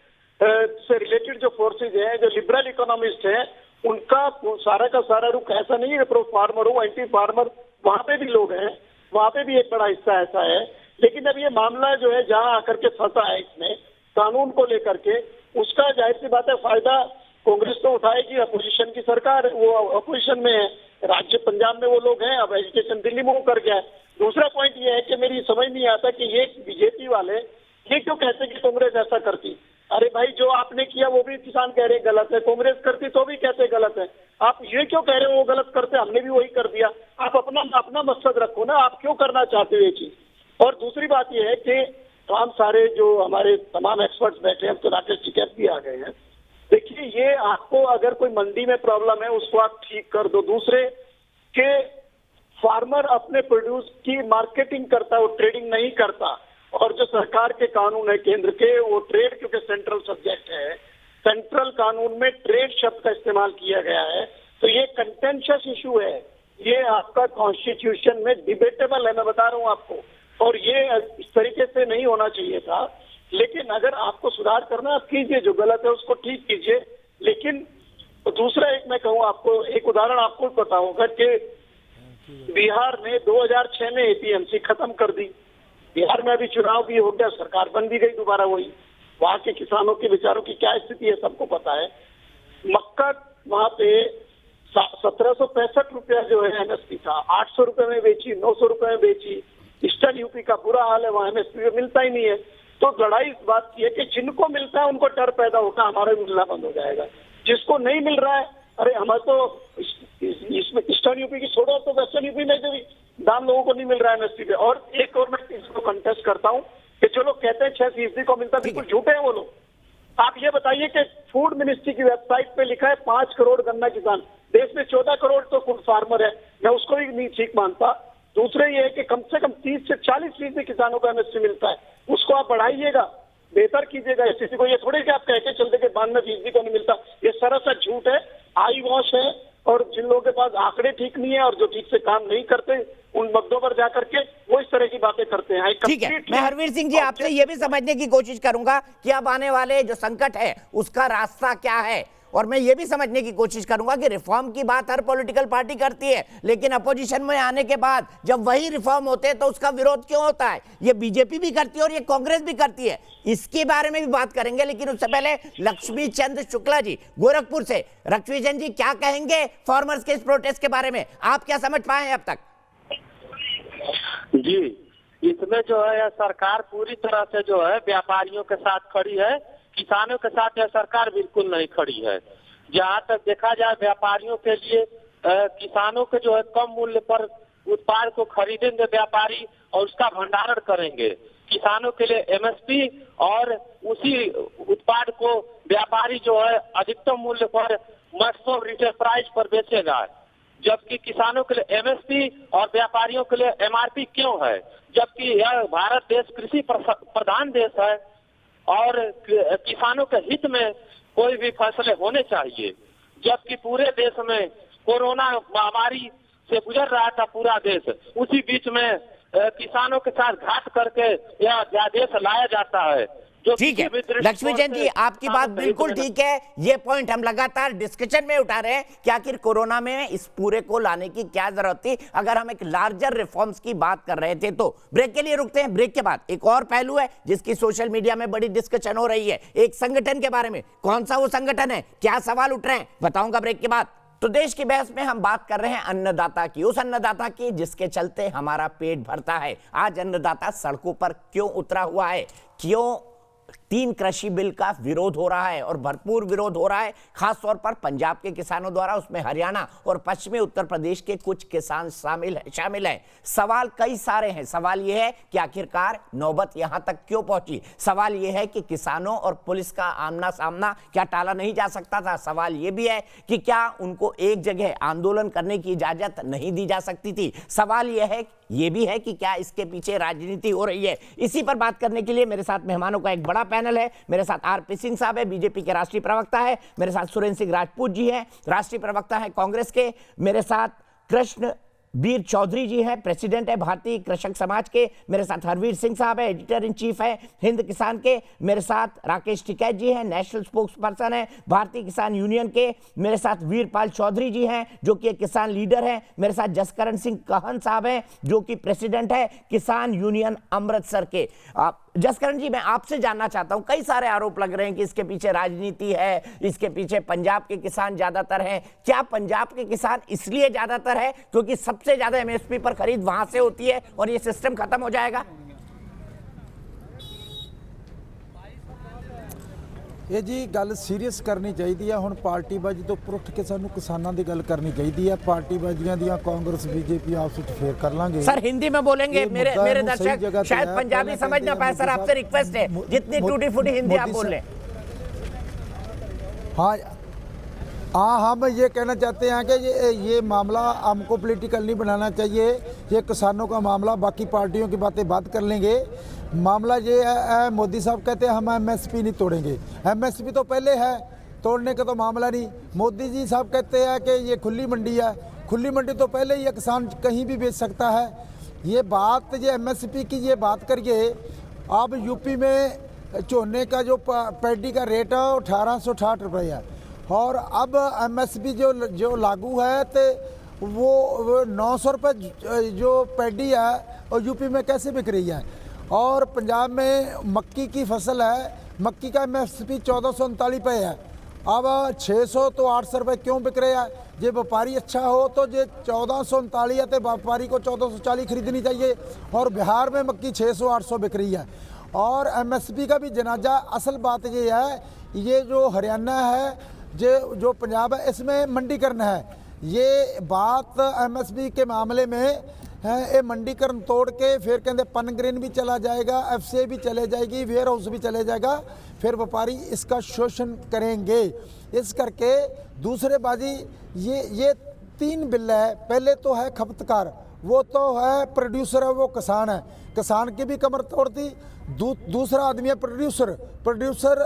से रिलेटेड जो फोर्सेज हैं, जो लिबरल इकोनॉमिस्ट हैं, उनका सारा का सारा रुख ऐसा नहीं है प्रो फार्मर हो, एंटी फार्मर, वहां पे भी लोग हैं, वहां पे भी एक बड़ा हिस्सा ऐसा है। लेकिन अब ये मामला जो है जहां आकर के फंसा है इसमें कानून को लेकर के, उसका जाहिर सी बात है फायदा कांग्रेस तो उठाएगी। अपोजिशन की सरकार, वो अपोजिशन में है, राज्य पंजाब में वो लोग हैं, अब एजुकेशन दिल्ली में कर गया है। दूसरा पॉइंट ये है कि मेरी समझ नहीं आता कि ये बीजेपी वाले ये क्यों कहते कि कांग्रेस ऐसा करती। अरे भाई, जो आपने किया वो भी किसान कह रहे गलत है, कांग्रेस करती तो भी कहते गलत है। आप ये क्यों कह रहे हो वो गलत करते, हमने भी वही कर दिया। आप अपना मकसद रखो ना, आप क्यों करना चाहते हो ये चीज। और दूसरी बात ये है कि तमाम सारे जो हमारे तमाम एक्सपर्ट्स बैठे हैं, तो राकेश टिकैत भी आ गए हैं। देखिए, ये आपको अगर कोई मंडी में प्रॉब्लम है उसको आप ठीक कर दो। दूसरे के फार्मर अपने प्रोड्यूस की मार्केटिंग करता है, वो ट्रेडिंग नहीं करता। और जो सरकार के कानून है केंद्र के, वो ट्रेड क्योंकि सेंट्रल सब्जेक्ट है, सेंट्रल कानून में ट्रेड शब्द का इस्तेमाल किया गया है, तो ये कंटेंशियस इशू है, ये आपका कॉन्स्टिट्यूशन में डिबेटेबल है, मैं बता रहा हूँ आपको। और ये इस तरीके से नहीं होना चाहिए था। लेकिन अगर आपको सुधार करना, आप कीजिए, जो गलत है उसको ठीक कीजिए। लेकिन दूसरा एक मैं कहूँ आपको, एक उदाहरण आपको पता होगा कि बिहार ने 2006 में एपीएमसी खत्म कर दी। बिहार में अभी चुनाव भी हो गया, सरकार बन भी गई दोबारा वही। वहां के किसानों के बेचारों की क्या स्थिति है सबको पता है। मक्का वहां पे 1765 रुपया जो है एमएसपी था, 800 रुपए में बेची, 900 रुपए में बेची। ईस्टर्न यूपी का बुरा हाल है, वहां एमएसपी मिलता ही नहीं है। तो लड़ाई इस बात की है कि जिनको मिलता है उनको डर पैदा होता है हमारा मिलना बंद हो जाएगा, जिसको नहीं मिल रहा है, अरे हमारे तो इसमें ईस्टर्न यूपी की छोड़ो तो वेस्टर्न यूपी में जो दाम लोगों को नहीं मिल रहा है एमएसपी पे। और एक और मैं इसको कंटेस्ट करता हूँ कि जो लोग कहते हैं 6% को मिलता, बिल्कुल झूठे हैं वो लोग। आप ये बताइए कि फूड मिनिस्ट्री की वेबसाइट पे लिखा है 5 करोड़ गन्ना किसान, देश में 14 करोड़ तो फूड फार्मर है, मैं उसको भी नहीं ठीक मानता। दूसरे ये है कि कम से कम 30 से 40% किसानों को एमएसपी मिलता है, उसको आप बढ़ाइएगा, बेहतर कीजिएगा एससीसी को। ये थोड़े कि आप कह के चलते कि 92% को नहीं मिलता, ये सरासर झूठ है, आई वॉश है। और जिन लोगों के पास आंकड़े ठीक नहीं है और जो ठीक से काम नहीं करते, उन मुद्दों पर जाकर के वो इस तरह की बातें करते हैं। ठीक है, मैं हरवीर सिंह जी आपसे ये भी समझने की कोशिश करूंगा कि अब आने वाले जो संकट है उसका रास्ता क्या है, और मैं ये भी समझने की कोशिश करूंगा कि रिफॉर्म की बात हर पॉलिटिकल पार्टी करती है, लेकिन अपोजिशन में आने के बाद जब वही रिफॉर्म होते हैं तो उसका विरोध क्यों होता है? ये बीजेपी भी करती है और ये कांग्रेस भी करती है, इसके बारे में भी बात करेंगे। लेकिन उससे पहले लक्ष्मी चंद शुक्ला जी गोरखपुर से, लक्ष्मी चंद जी क्या कहेंगे फार्मर्स के इस प्रोटेस्ट के बारे में? आप क्या समझ पाए अब तक? जी, इसमें जो है सरकार पूरी तरह से जो है व्यापारियों के साथ खड़ी है, किसानों के साथ यह सरकार बिल्कुल नहीं खड़ी है। जहाँ तक देखा जाए व्यापारियों के लिए किसानों के जो है कम मूल्य पर उत्पाद को खरीदेंगे व्यापारी और उसका भंडारण करेंगे, किसानों के लिए एमएसपी और उसी उत्पाद को व्यापारी जो है अधिकतम मूल्य पर मैक्सिमम रिटेल प्राइस पर बेचेगा। जबकि किसानों के लिए एमएसपी और व्यापारियों के लिए एमआरपी क्यों है? जबकि यह भारत देश कृषि प्रधान देश है और किसानों के हित में कोई भी फैसले होने चाहिए। जबकि पूरे देश में कोरोना महामारी से गुजर रहा था पूरा देश, उसी बीच में किसानों के साथ घात करके यह अध्यादेश लाया जाता है। ठीक है लक्ष्मी चंद जी, आपकी बात बिल्कुल ठीक है। ये पॉइंट हम लगातार डिस्कशन में उठा रहे हैं कि आखिर कोरोना में इस पूरे को लाने की क्या जरूरत थी, अगर हम एक लार्जर रिफॉर्म्स की बात कर रहे थे तो। ब्रेक के लिए रुकते हैं, ब्रेक के बाद एक और पहलू है जिसकी सोशल मीडिया में बड़ी डिस्कशन हो रही है, एक संगठन के बारे में। कौन सा वो संगठन है, क्या सवाल उठ रहे हैं, बताऊंगा ब्रेक के बाद। तो देश की बहस में हम बात कर रहे हैं अन्नदाता की, उस अन्नदाता की जिसके चलते हमारा पेट भरता है। आज अन्नदाता सड़कों पर क्यों उतरा हुआ है, क्यों 3 कृषि बिल का विरोध हो रहा है, और भरपूर विरोध हो रहा है खासतौर पर पंजाब के किसानों द्वारा, उसमें हरियाणा और पश्चिमी उत्तर प्रदेश के कुछ किसान शामिल हैं। सवाल कई सारे हैं। सवाल यह है कि आखिरकार नौबत यहां तक क्यों पहुंची? सवाल यह है कि किसानों और पुलिस का आमना सामना क्या टाला नहीं जा सकता था? सवाल यह भी है कि क्या उनको एक जगह आंदोलन करने की इजाजत नहीं दी जा सकती थी? सवाल यह भी है कि क्या इसके पीछे राजनीति हो रही है? इसी पर बात करने के लिए मेरे साथ मेहमानों का एक बड़ा पैनल है। मेरे साथ आरपी सिंह साहब है, बीजेपी के राष्ट्रीय प्रवक्ता है। मेरे साथ सुरेंद्र सिंह राजपूत जी हैं, राष्ट्रीय प्रवक्ता है कांग्रेस के। मेरे साथ कृष्ण बीर चौधरी जी हैं, प्रेसिडेंट है भारतीय कृषक समाज के। मेरे साथ हरवीर सिंह साहब है, एडिटर इन चीफ है हिंद किसान के। मेरे साथ राकेश टिकैत जी हैं, नेशनल स्पोक्स पर्सन है भारतीय किसान यूनियन के। मेरे साथ वीरपाल चौधरी जी हैं जो कि एक किसान लीडर हैं। मेरे साथ जसकरण सिंह कहन साहब हैं जो कि प्रेसिडेंट है किसान यूनियन अमृतसर के। जसकरण जी, मैं आपसे जानना चाहता हूं, कई सारे आरोप लग रहे हैं कि इसके पीछे राजनीति है, इसके पीछे पंजाब के किसान ज्यादातर हैं। क्या पंजाब के किसान इसलिए ज्यादातर है क्योंकि सबसे ज्यादा एमएसपी पर खरीद वहां से होती है और ये सिस्टम खत्म हो जाएगा? ਇਹ ਜੀ ਗੱਲ ਸੀਰੀਅਸ ਕਰਨੀ ਚਾਹੀਦੀ ਹੈ। ਹੁਣ ਪਾਰਟੀਬਾਜ਼ੀ ਤੋਂ ਉੱਪਰ ਉੱਠ ਕੇ ਸਾਨੂੰ ਕਿਸਾਨਾਂ ਦੀ ਗੱਲ ਕਰਨੀ ਚਾਹੀਦੀ ਹੈ। ਪਾर्टीबाजियां ਦੀਆਂ कांग्रेस बीजेपी आपस में फेर कर लांगे। सर हिंदी में बोलेंगे, मेरे दर्शक शायद पंजाबी समझ ना पाए। सर आपसे रिक्वेस्ट है, जितनी टूटी फूटी हिंदी आप बोल लें। हाँ, हम ये कहना चाहते हैं कि ये मामला हमको पॉलिटिकल नहीं बनाना चाहिए। ये किसानों का मामला, बाकी पार्टियों की बातें बात कर लेंगे। मामला ये है, मोदी साहब कहते हैं हम एमएसपी नहीं तोड़ेंगे। एमएसपी तो पहले है, तोड़ने का तो मामला नहीं। मोदी जी साहब कहते हैं कि ये खुली मंडी है, खुली मंडी तो पहले ही किसान कहीं भी बेच सकता है। ये बात, ये एमएसपी की ये बात करिए। अब यूपी में झोने का जो पैडी का रेट है 1860 रुपये है, और अब एमएसपी जो लागू है तो वो 900 रुपये जो पैडी है और यूपी में कैसे बिक रही है। और पंजाब में मक्की की फसल है, मक्की का एमएसपी 1439 रुपये है। अब 600 तो 800 रुपये क्यों बिक रहे हैं? जे व्यापारी अच्छा हो तो जे 1439 है तो व्यापारी को 1440 खरीदनी चाहिए, और बिहार में मक्की 600-800 बिक रही है। और एमएसपी का भी जनाजा। असल बात ये है, ये जो हरियाणा है, जो पंजाब है, इसमें मंडीकरण है। ये बात एमएसपी के मामले में है ये मंडीकरण तोड़ के फिर कहते पनग्रेन भी चला जाएगा, एफसीआई भी चले जाएगी, वेयर हाउस भी चले जाएगा, फिर व्यापारी इसका शोषण करेंगे। इस करके दूसरे बाजी ये 3 बिल है। पहले तो है खपतकार, वो तो है प्रोड्यूसर है, वो किसान है, किसान की भी कमर तोड़ दी। दूसरा आदमी है प्रोड्यूसर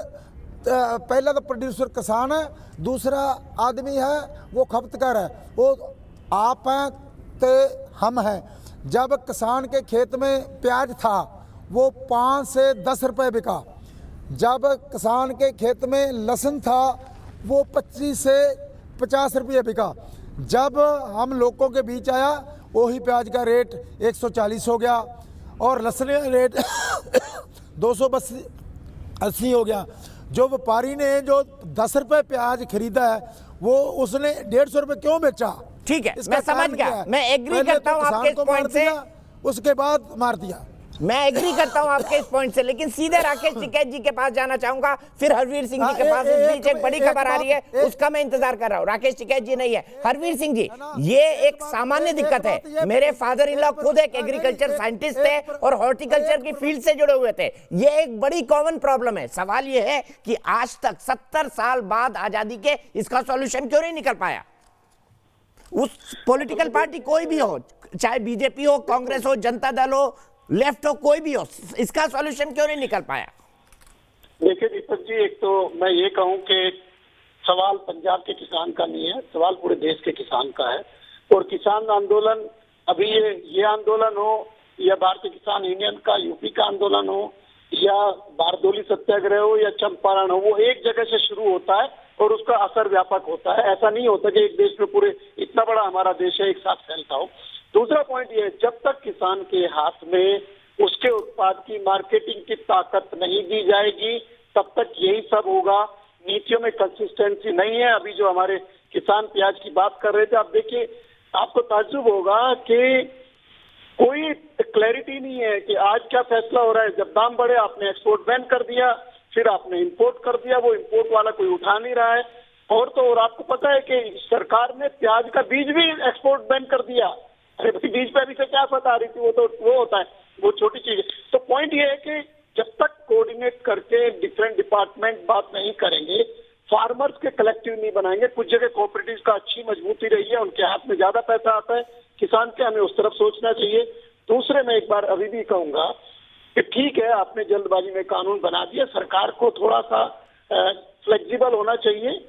पहला तो प्रोड्यूसर किसान है, दूसरा आदमी है वो खपतकार है, वो आप हैं तो हम हैं। जब किसान के खेत में प्याज था वो 5 से 10 रुपए बिका, जब किसान के खेत में लहसुन था वो 25 से 50 रुपये बिका। जब हम लोगों के बीच आया वही प्याज का रेट 140 हो गया और लहसुन का रेट 280 हो गया। जो व्यापारी ने जो 10 रुपए प्याज खरीदा है वो उसने 150 रुपए क्यों बेचा? ठीक है, मैं समझ गया, मैं एग्री करता हूं आपके इस पॉइंट से, उसके बाद मार दिया। मैं एग्री करता हूं आपके इस पॉइंट से, लेकिन सीधे राकेश टिकैत जी के पास जाना चाहूंगा, फिर हरवीर सिंह जी के पास। इस बीच एक बड़ी खबर आ रही है, उसका मैं इंतजार कर रहा हूं। राकेश टिकैत जी नहीं है, हरवीर सिंह जी, ये एक सामान्य दिक्कत है। मेरे फादर इन लॉ खुद एक एग्रीकल्चर साइंटिस्ट थे और हॉर्टिकल्चर की फील्ड से जुड़े हुए थे। ये एक बड़ी कॉमन प्रॉब्लम है। सवाल ये है कि आज तक 70 साल बाद आजादी के इसका सॉल्यूशन क्यों नहीं निकल पाया? उस पॉलिटिकल पार्टी कोई भी हो, चाहे बीजेपी हो, कांग्रेस हो, जनता दल हो, लेफ्ट हो, कोई भी हो, इसका सॉल्यूशन क्यों नहीं निकल पाया? देखिए दीपक जी, एक तो मैं ये कहूं कि सवाल पंजाब के किसान का नहीं है, सवाल पूरे देश के किसान का है। और किसान आंदोलन, अभी ये आंदोलन हो या भारतीय किसान यूनियन का यूपी का आंदोलन हो या बारदोली सत्याग्रह हो या चंपारण हो, वो एक जगह से शुरू होता है और उसका असर व्यापक होता है। ऐसा नहीं होता कि एक देश में पूरे, इतना बड़ा हमारा देश है, एक साथ फैलता हो। दूसरा पॉइंट ये है, जब तक किसान के हाथ में उसके उत्पाद की मार्केटिंग की ताकत नहीं दी जाएगी तब तक यही सब होगा। नीतियों में कंसिस्टेंसी नहीं है। अभी जो हमारे किसान प्याज की बात कर रहे थे, आप देखिए, आपको ताज्जुब होगा कि कोई क्लैरिटी नहीं है कि आज क्या फैसला हो रहा है। जब दाम बढ़े आपने एक्सपोर्ट बैन कर दिया, फिर आपने इंपोर्ट कर दिया, वो इंपोर्ट वाला कोई उठा नहीं रहा है। और आपको पता है कि सरकार ने प्याज का बीज भी एक्सपोर्ट बैन कर दिया। अरे भाई, बीज पे अभी से क्या फत आ रही थी, वो होता है, वो छोटी चीज है। तो पॉइंट ये है कि जब तक कोऑर्डिनेट करके डिफरेंट डिपार्टमेंट बात नहीं करेंगे, फार्मर्स के कलेक्टिव नहीं बनाएंगे। कुछ जगह कोऑपरेटिव का अच्छी मजबूती रही है, उनके हाथ में ज्यादा पैसा आता है, किसान के हमें उस तरफ सोचना चाहिए। दूसरे में एक बार अभी भी कहूंगा कि ठीक है, आपने जल्दबाजी में कानून बना दिया, सरकार को थोड़ा सा फ्लेक्सिबल होना चाहिए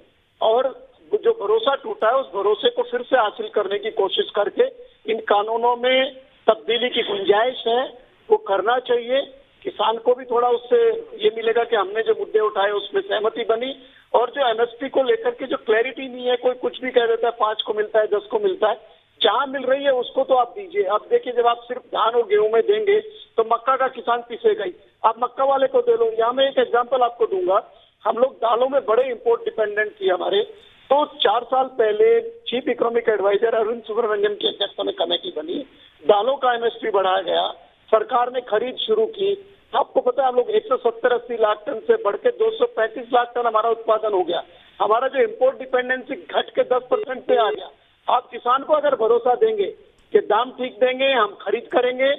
और जो भरोसा टूटा है उस भरोसे को फिर से हासिल करने की कोशिश करके इन कानूनों में तब्दीली की गुंजाइश है, वो करना चाहिए। किसान को भी थोड़ा उससे ये मिलेगा कि हमने जो मुद्दे उठाए उसमें सहमति बनी। और जो एमएसपी को लेकर के जो क्लैरिटी नहीं है, कोई कुछ भी कह देता है, 5 को मिलता है, 10 को मिलता है, जहां मिल रही है उसको तो आप दीजिए। अब देखिए, जब आप सिर्फ धान और गेहूं में देंगे तो मक्का का किसान पिसेगा ही, आप मक्का वाले को दे लो। यहाँ मैं एक एग्जाम्पल आपको दूंगा, हम लोग दालों में बड़े इम्पोर्ट डिपेंडेंट थी हमारे। तो 4 साल पहले chief economic adviser Arvind Subramanian की अध्यक्षता में कमेटी बनी, दालों का एमएसपी बढ़ाया गया, सरकार ने खरीद शुरू की। आपको पता है, हम लोग 170-80 लाख टन से बढ़ के 235 लाख टन हमारा उत्पादन हो गया। हमारा जो इम्पोर्ट डिपेंडेंसी घट के 10% पे आ गया। आप किसान को अगर भरोसा देंगे कि दाम ठीक देंगे, हम खरीद करेंगे,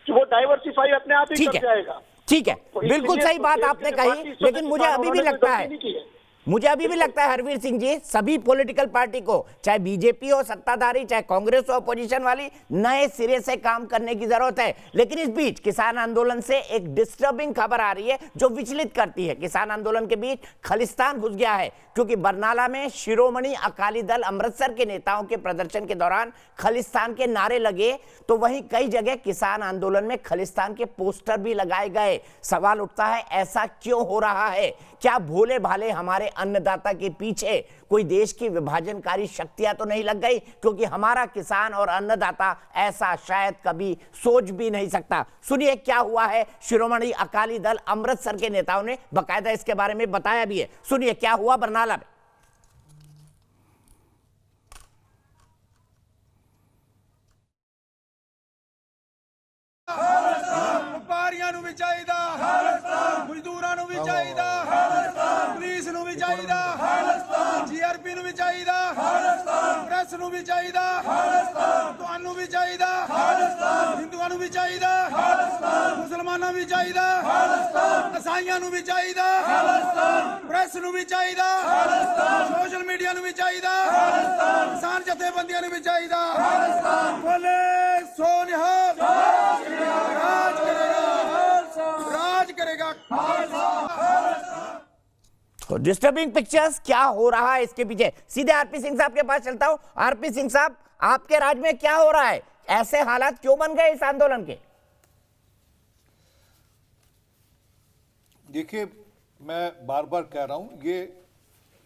तो वो डाइवर्सिफाई अपने आप ही कर जाएगा। ठीक है, बिल्कुल सही बात आपने कही, लेकिन मुझे अभी भी लगता है हरवीर सिंह जी, सभी पॉलिटिकल पार्टी को, चाहे बीजेपी हो सत्ताधारी, चाहे कांग्रेस हो अपोजिशन वाली, नए सिरे से काम करने की जरूरत है। लेकिन इस बीच किसान आंदोलन से एक डिस्टर्बिंग खबर आ रही है जो विचलित करती है। किसान आंदोलन के बीच खालिस्तान घुस गया है, क्योंकि बरनाला में शिरोमणि अकाली दल अमृतसर के नेताओं के प्रदर्शन के दौरान खालिस्तान के नारे लगे, तो वहीं कई जगह किसान आंदोलन में खालिस्तान के पोस्टर भी लगाए गए। सवाल उठता है, ऐसा क्यों हो रहा है? क्या भोले भाले हमारे अन्नदाता के पीछे कोई देश की विभाजनकारी शक्तियां तो नहीं लग गई? क्योंकि हमारा किसान और अन्नदाता ऐसा शायद कभी सोच भी नहीं सकता। सुनिए क्या हुआ है। शिरोमणि अकाली दल अमृतसर के नेताओं ने बाकायदा इसके बारे में बताया भी है। सुनिए क्या हुआ बरनाला में। व्यापारियों भी चाहिए, मजदूरों भी चाहिए, पुलिस ਨੂੰ ਵੀ ਚਾਹੀਦਾ ਖਾਲਿਸਤਾਨ, ਜੀਆਰਪੀ ਨੂੰ ਵੀ ਚਾਹੀਦਾ ਖਾਲਿਸਤਾਨ, ਪ੍ਰੈਸ ਨੂੰ ਵੀ ਚਾਹੀਦਾ ਖਾਲਿਸਤਾਨ, ਤੁਹਾਨੂੰ ਵੀ ਚਾਹੀਦਾ ਖਾਲਿਸਤਾਨ, ਹਿੰਦੂਆਂ ਨੂੰ ਵੀ ਚਾਹੀਦਾ ਖਾਲਿਸਤਾਨ, ਮੁਸਲਮਾਨਾਂ ਨੂੰ ਵੀ ਚਾਹੀਦਾ ਖਾਲਿਸਤਾਨ, ਈਸਾਈਆਂ ਨੂੰ ਵੀ ਚਾਹੀਦਾ ਖਾਲਿਸਤਾਨ, ਪ੍ਰੈਸ ਨੂੰ ਵੀ ਚਾਹੀਦਾ ਖਾਲਿਸਤਾਨ, ਸੋਸ਼ਲ ਮੀਡੀਆ ਨੂੰ ਵੀ ਚਾਹੀਦਾ ਖਾਲਿਸਤਾਨ, ਕਿਸਾਨ ਜਥੇਬੰਦੀਆਂ ਨੂੰ ਵੀ ਚਾਹੀਦਾ ਖਾਲਿਸਤਾਨ। ਬੋਲੇ ਸੋ ਨਿਹਾਲ, ਰਾਜ ਕਰੇਗਾ, राज करेगा। तो डिस्टर्बिंग पिक्चर्स, क्या हो रहा है इसके पीछे? सीधे आरपी सिंह साहब के पास चलता हूं। आरपी सिंह साहब, आपके राज्य में क्या हो रहा है? ऐसे हालात क्यों बन गए इस आंदोलन के? देखिए, मैं बार बार कह रहा हूं, ये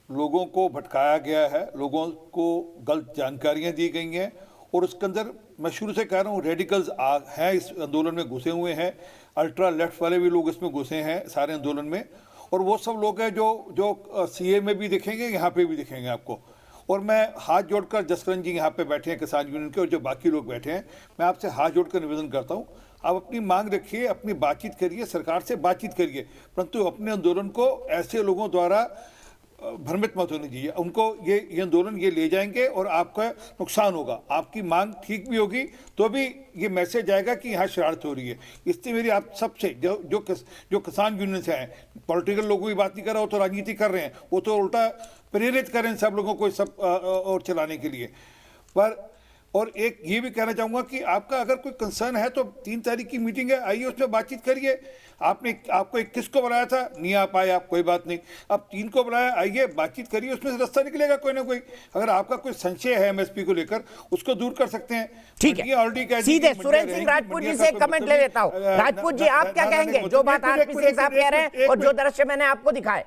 लोगों को भटकाया गया है, लोगों को गलत जानकारियां दी गई हैं और उसके अंदर मैं शुरू से कह रहा हूँ रेडिकल्स हैं इस आंदोलन में घुसे हुए हैं, अल्ट्रा लेफ्ट वाले भी लोग इसमें घुसे हैं सारे आंदोलन में, और वो सब लोग हैं जो सीए में भी दिखेंगे, यहाँ पे भी दिखेंगे आपको। और मैं हाथ जोड़कर, जसकरण जी यहाँ पे बैठे हैं किसान यूनियन के और जो बाकी लोग बैठे हैं, मैं आपसे हाथ जोड़कर निवेदन करता हूँ, आप अपनी मांग रखिए, अपनी बातचीत करिए, सरकार से बातचीत करिए, परंतु अपने आंदोलन को ऐसे लोगों द्वारा भ्रमित मत होनी चाहिए। उनको ये आंदोलन ये ले जाएंगे और आपका नुकसान होगा, आपकी मांग ठीक भी होगी तो भी ये मैसेज आएगा कि यहाँ शरारत हो रही है। इसलिए मेरी आप सबसे जो किसान यूनियन से हैं, पॉलिटिकल लोगों की बात नहीं कर रहा, वो तो राजनीति कर रहे हैं, वो तो उल्टा प्रेरित करें सब लोगों को सब और चलाने के लिए। पर और एक ये भी कहना चाहूँगा कि आपका अगर कोई कंसर्न है तो 3 तारीख की मीटिंग है, आइए उसमें बातचीत करिए। आपको 21 को बुलाया था, नहीं आ पाए आप, कोई बात नहीं, अब 3 को बुलाया, आइए बातचीत करिए, उसमें से रास्ता निकलेगा कोई ना कोई। अगर आपका कोई संशय है एमएसपी को लेकर, उसको दूर कर सकते हैं। ठीक है, ऑलरेडी सीधे सुरेंद्र सिंह राजपूत जी से कमेंट ले लेता हूँ। राजपूत जी, आप क्या कहेंगे जो बात आरपी सिंह साहब कह रहे हैं और जो दृश्य मैंने आपको दिखाए?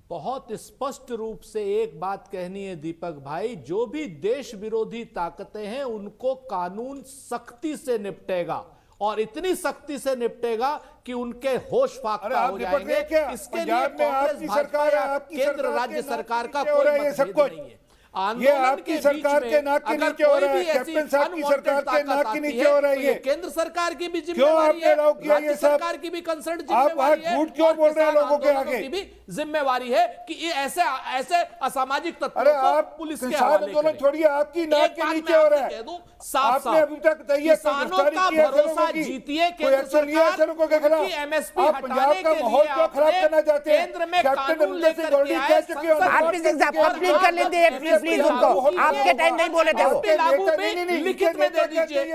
बहुत स्पष्ट रूप से एक बात कहनी है दीपक भाई, जो भी देश विरोधी ताकतें हैं उनको कानून सख्ती से निपटेगा और इतनी सख्ती से निपटेगा कि उनके होश फाख्ता हो जाएंगे। इसके लिए कांग्रेस, भाजपा, केंद्र राज्य सरकार का कोई मतभेद नहीं है। ये आपकी सरकार के नाक के नीचे हो रहा है, कैप्टन साहब की सरकार के नाक के नीचे हो रही है। केंद्र सरकार की भी जिम्मेवारी है, राज्य सरकार की भी कंसर्न जिम्मेवारी है, झूठ क्यों बोल रहे हैं लोगों के आगे? की भी जिम्मेवारी है कि ये ऐसे असामाजिक तत्वों को पुलिस के हवाले करें। छोड़िए, आपकी नाक के नीचे हो रहा है। आपने अभी तक किसानों का भरोसा जीतिए केंद्र सरकार की एमएसपी हटाने के लिए आपने केंद्र में कानून लेकर के आए। आरपी सिंह साहब कंप्लीट कर लेते प्लीज उनको, आपके टाइम नहीं बोले थे वो, लिखित में दे दीजिए।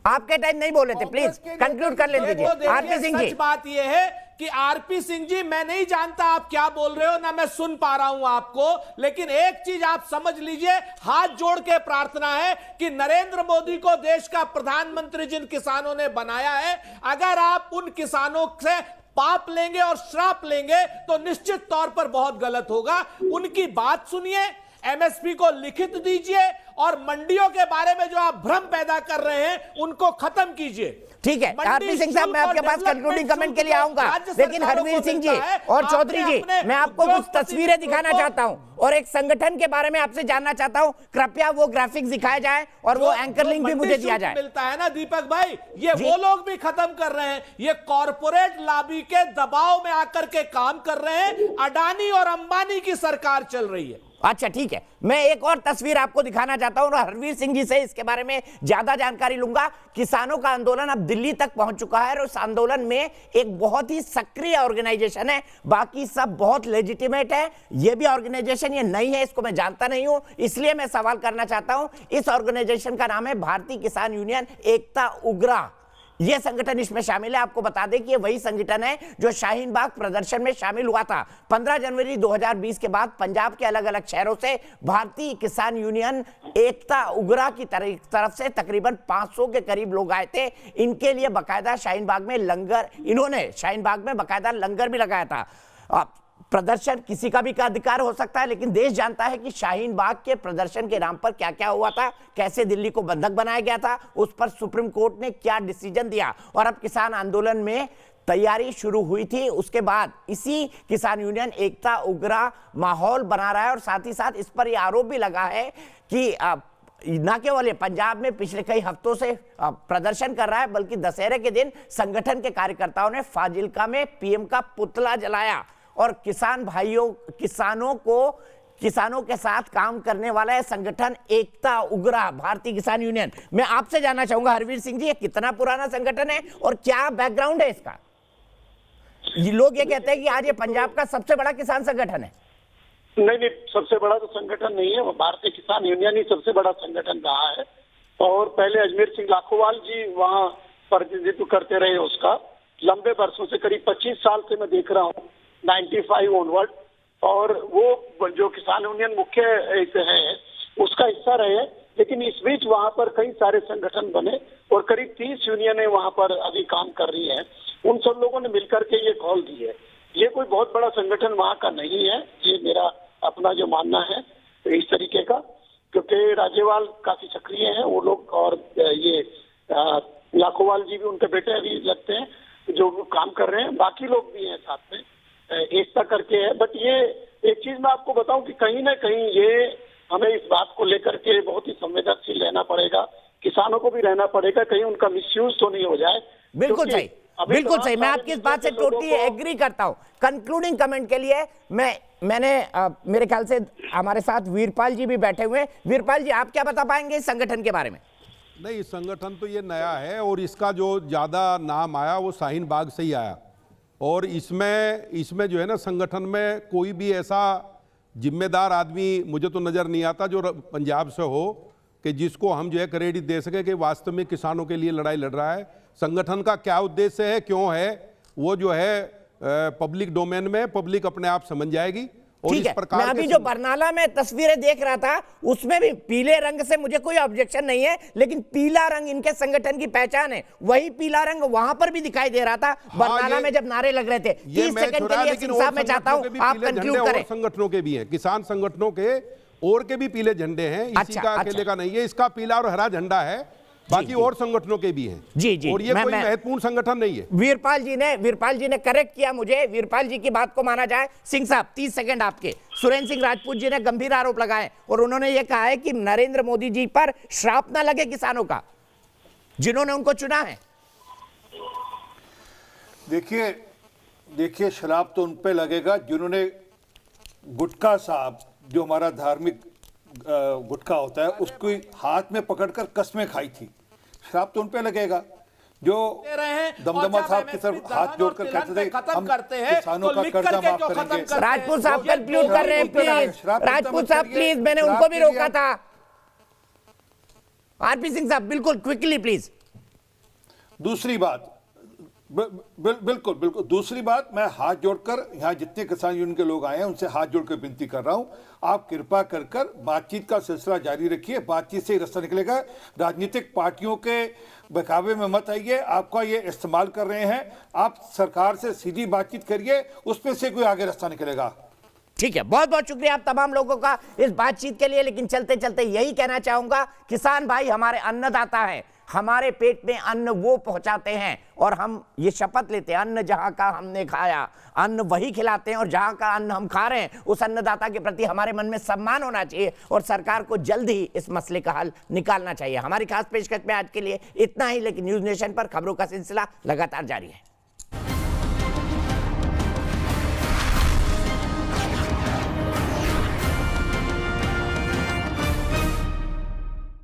आपके टाइम नहीं बोले थे, प्लीज कंक्लूड कर लेते दीजिए। आरपी सिंह जी, सच बात यह है कि आरपी सिंह जी, मैं नहीं जानता आप क्या बोल रहे हो, ना मैं सुन पा रहा हूं आपको, लेकिन एक चीज आप समझ लीजिए, हाथ जोड़ के प्रार्थना है कि नरेंद्र मोदी को देश का प्रधानमंत्री जिन किसानों ने बनाया है, अगर आप उन किसानों से पाप लेंगे और श्राप लेंगे तो निश्चित तौर पर बहुत गलत होगा। उनकी बात सुनिए, एमएसपी को लिखित दीजिए और मंडियों के बारे में जो आप भ्रम पैदा कर रहे हैं उनको खत्म कीजिए। ठीक है आरपी सिंह साहब, मैं आपके पास कंक्लूडिंग कमेंट के लिए आऊंगा, लेकिन हरवीर सिंह जी और चौधरी जी, मैं आपको कुछ तस्वीरें दिखाना चाहता हूं और एक संगठन के बारे में आपसे जानना चाहता हूं। कृपया वो ग्राफिक्स दिखाया जाए और वो एंकर लिंक भी मुझे दिया जाए। मिलता है ना दीपक भाई, ये वो लोग भी खत्म कर रहे हैं, ये कॉर्पोरेट लॉबी के दबाव में आकर के काम कर रहे हैं। अडानी और अंबानी की सरकार चल रही है। अच्छा ठीक है, मैं एक और तस्वीर आपको दिखाना चाहता हूं और हरवीर सिंह जी से इसके बारे में ज्यादा जानकारी लूंगा। किसानों का आंदोलन अब दिल्ली तक पहुंच चुका है और उस आंदोलन में एक बहुत ही सक्रिय ऑर्गेनाइजेशन है, बाकी सब बहुत लेजिटिमेट है। ये भी ऑर्गेनाइजेशन ये नहीं है, इसको मैं जानता नहीं हूं, इसलिए मैं सवाल करना चाहता हूं। इस ऑर्गेनाइजेशन का नाम है भारतीय किसान यूनियन एकता उग्रा। यह संगठन इसमें शामिल है। आपको बता दें कि ये वही संगठन है जो शाहीन बाग प्रदर्शन में शामिल हुआ था। 15 जनवरी 2020 के बाद पंजाब के अलग अलग शहरों से भारतीय किसान यूनियन एकता उग्रा की तरफ से तकरीबन 500 के करीब लोग आए थे। इनके लिए बाकायदा शाहीन बाग में लंगर, इन्होंने शाहीन बाग में बाकायदा लंगर भी लगाया था। प्रदर्शन किसी का भी अधिकार हो सकता है, लेकिन देश जानता है कि शाहीन बाग के प्रदर्शन के नाम पर क्या क्या हुआ था, कैसे दिल्ली को बंधक बनाया गया था, उस पर सुप्रीम कोर्ट ने क्या डिसीजन दिया और अब किसान आंदोलन में तैयारी शुरू हुई थी। उसके बाद इसी किसान यूनियन एकता उग्रा माहौल बना रहा है और साथ ही साथ इस पर यह आरोप भी लगा है कि ना केवल ये पंजाब में पिछले कई हफ्तों से प्रदर्शन कर रहा है, बल्कि दशहरे के दिन संगठन के कार्यकर्ताओं ने फाजिल्का में पीएम का पुतला जलाया और किसान भाइयों, किसानों के साथ काम करने वाला है संगठन एकता उग्रा भारतीय किसान यूनियन। मैं आपसे जानना चाहूंगा हरवीर सिंह जी, ये कितना पुराना संगठन है और क्या बैकग्राउंड है इसका? ये लोग ये कहते हैं कि आज ये पंजाब का सबसे बड़ा किसान संगठन है। नहीं, सबसे बड़ा तो संगठन नहीं है, वो भारतीय किसान यूनियन ही सबसे बड़ा संगठन रहा है। और पहले अजमेर सिंह लाखोवाल जी वहाँ प्रतिनिधित्व करते रहे उसका, लंबे वर्षों से, करीब 25 साल से मैं देख रहा हूँ, 95 ऑनवर्ड। और वो जो किसान यूनियन मुख्य है उसका हिस्सा रहे, लेकिन इस बीच वहाँ पर कई सारे संगठन बने और करीब 30 यूनियनें वहाँ पर अभी काम कर रही हैं। उन सब लोगों ने मिलकर के ये कॉल दी है। ये कोई बहुत बड़ा संगठन वहाँ का नहीं है, ये मेरा अपना जो मानना है इस तरीके का, क्योंकि राजेवाल काफी सक्रिय हैं वो लोग, और ये लाखोवाल जी भी, उनके बेटे अभी लगते हैं जो काम कर रहे हैं, बाकी लोग भी हैं साथ में, एकता करके है। बट ये एक चीज मैं आपको बताऊं कि कहीं ना कहीं ये हमें इस बात को लेकर के बहुत ही संवेदनशील रहना पड़ेगा, किसानों को भी रहना पड़ेगा, कहीं उनका मिसयूज तो नहीं हो जाए। बिल्कुल सही, बिल्कुल सही, मैं आपकी इस बात से टोटली एग्री करता हूं। कंक्लूडिंग कमेंट के लिए मैंने मेरे ख्याल से हमारे साथ वीरपाल जी भी बैठे हुए हैं। वीरपाल जी, आप क्या बता पाएंगे इस संगठन के बारे में? नहीं, संगठन तो ये नया है और इसका जो ज़्यादा नाम आया वो शाहीन बाग से ही आया। और इसमें जो है ना, संगठन में कोई भी ऐसा जिम्मेदार आदमी मुझे तो नज़र नहीं आता जो पंजाब से हो कि जिसको हम जो है क्रेडिट दे सके कि वास्तव में किसानों के लिए लड़ाई लड़ रहा है। संगठन का क्या उद्देश्य है, क्यों है, वो जो है पब्लिक डोमेन में, पब्लिक अपने आप समझ जाएगी। और ठीक है, मैं अभी जो बरनाला में तस्वीरें देख रहा था उसमें भी पीले रंग से मुझे कोई ऑब्जेक्शन नहीं है, लेकिन पीला रंग इनके संगठन की पहचान है। वही पीला रंग वहां पर भी दिखाई दे रहा था बरनाला में जब नारे लग रहे थे। 30 सेकंड के लिए सिंह साहब मैं चाहता हूं आप कंक्लूड करें। संगठनों के भी हैं, किसान संगठनों के और के भी पीले झंडे हैं, इसी का अकेले का नहीं है। इसका पीला और हरा झंडा है, बाकी और संगठनों के भी हैं। जी, और ये कोई महत्वपूर्ण संगठन नहीं है। वीरपाल जी ने करेक्ट किया मुझे, वीरपाल जी की बात को माना जाए। सिंह साहब 30 सेकंड आपके। सुरेंद्र सिंह राजपूत जी ने गंभीर आरोप लगाए और उन्होंने ये कहा है कि नरेंद्र मोदी जी पर श्राप ना लगे किसानों का, जिन्होंने उनको चुना है। देखिए श्राप तो उन पे लगेगा जिन्होंने गुटखा साहब, जो हमारा धार्मिक गुटखा होता है, उसको हाथ में पकड़कर कस्में खाई थी। श्राप तो उन पे लगेगा जो दमदमा साहब की तरफ हाथ जोड़कर कहते थे हम किसानों का कर्जा माफ करेंगे। राजपूत साहब कंक्लूड कर रहे हैं प्लीज। राजपूत साहब प्लीज, मैंने उनको भी रोका था। आरपी सिंह साहब बिल्कुल क्विकली प्लीज। दूसरी बात, बिल्कुल दूसरी बात, मैं हाथ जोड़कर यहाँ जितने किसान यूनियन के लोग आए हैं उनसे हाथ जोड़कर विनती कर रहा हूँ, आप कृपा कर बातचीत का सिलसिला जारी रखिए। बातचीत से ही रास्ता निकलेगा। राजनीतिक पार्टियों के बहकावे में मत आइए, आपका ये इस्तेमाल कर रहे हैं। आप सरकार से सीधी बातचीत करिए, उसमें से कोई आगे रास्ता निकलेगा। ठीक है, बहुत बहुत शुक्रिया आप तमाम लोगों का इस बातचीत के लिए। लेकिन चलते चलते यही कहना चाहूंगा, किसान भाई हमारे अन्नदाता हैं, हमारे पेट में अन्न वो पहुंचाते हैं और हम ये शपथ लेते हैं अन्न जहां का हमने खाया, अन्न वही खिलाते हैं, और जहां का अन्न हम खा रहे हैं उस अन्नदाता के प्रति हमारे मन में सम्मान होना चाहिए और सरकार को जल्द ही इस मसले का हल निकालना चाहिए। हमारी खास पेशकश में आज के लिए इतना ही, लेकिन न्यूज़ नेशन पर खबरों का सिलसिला लगातार जारी है।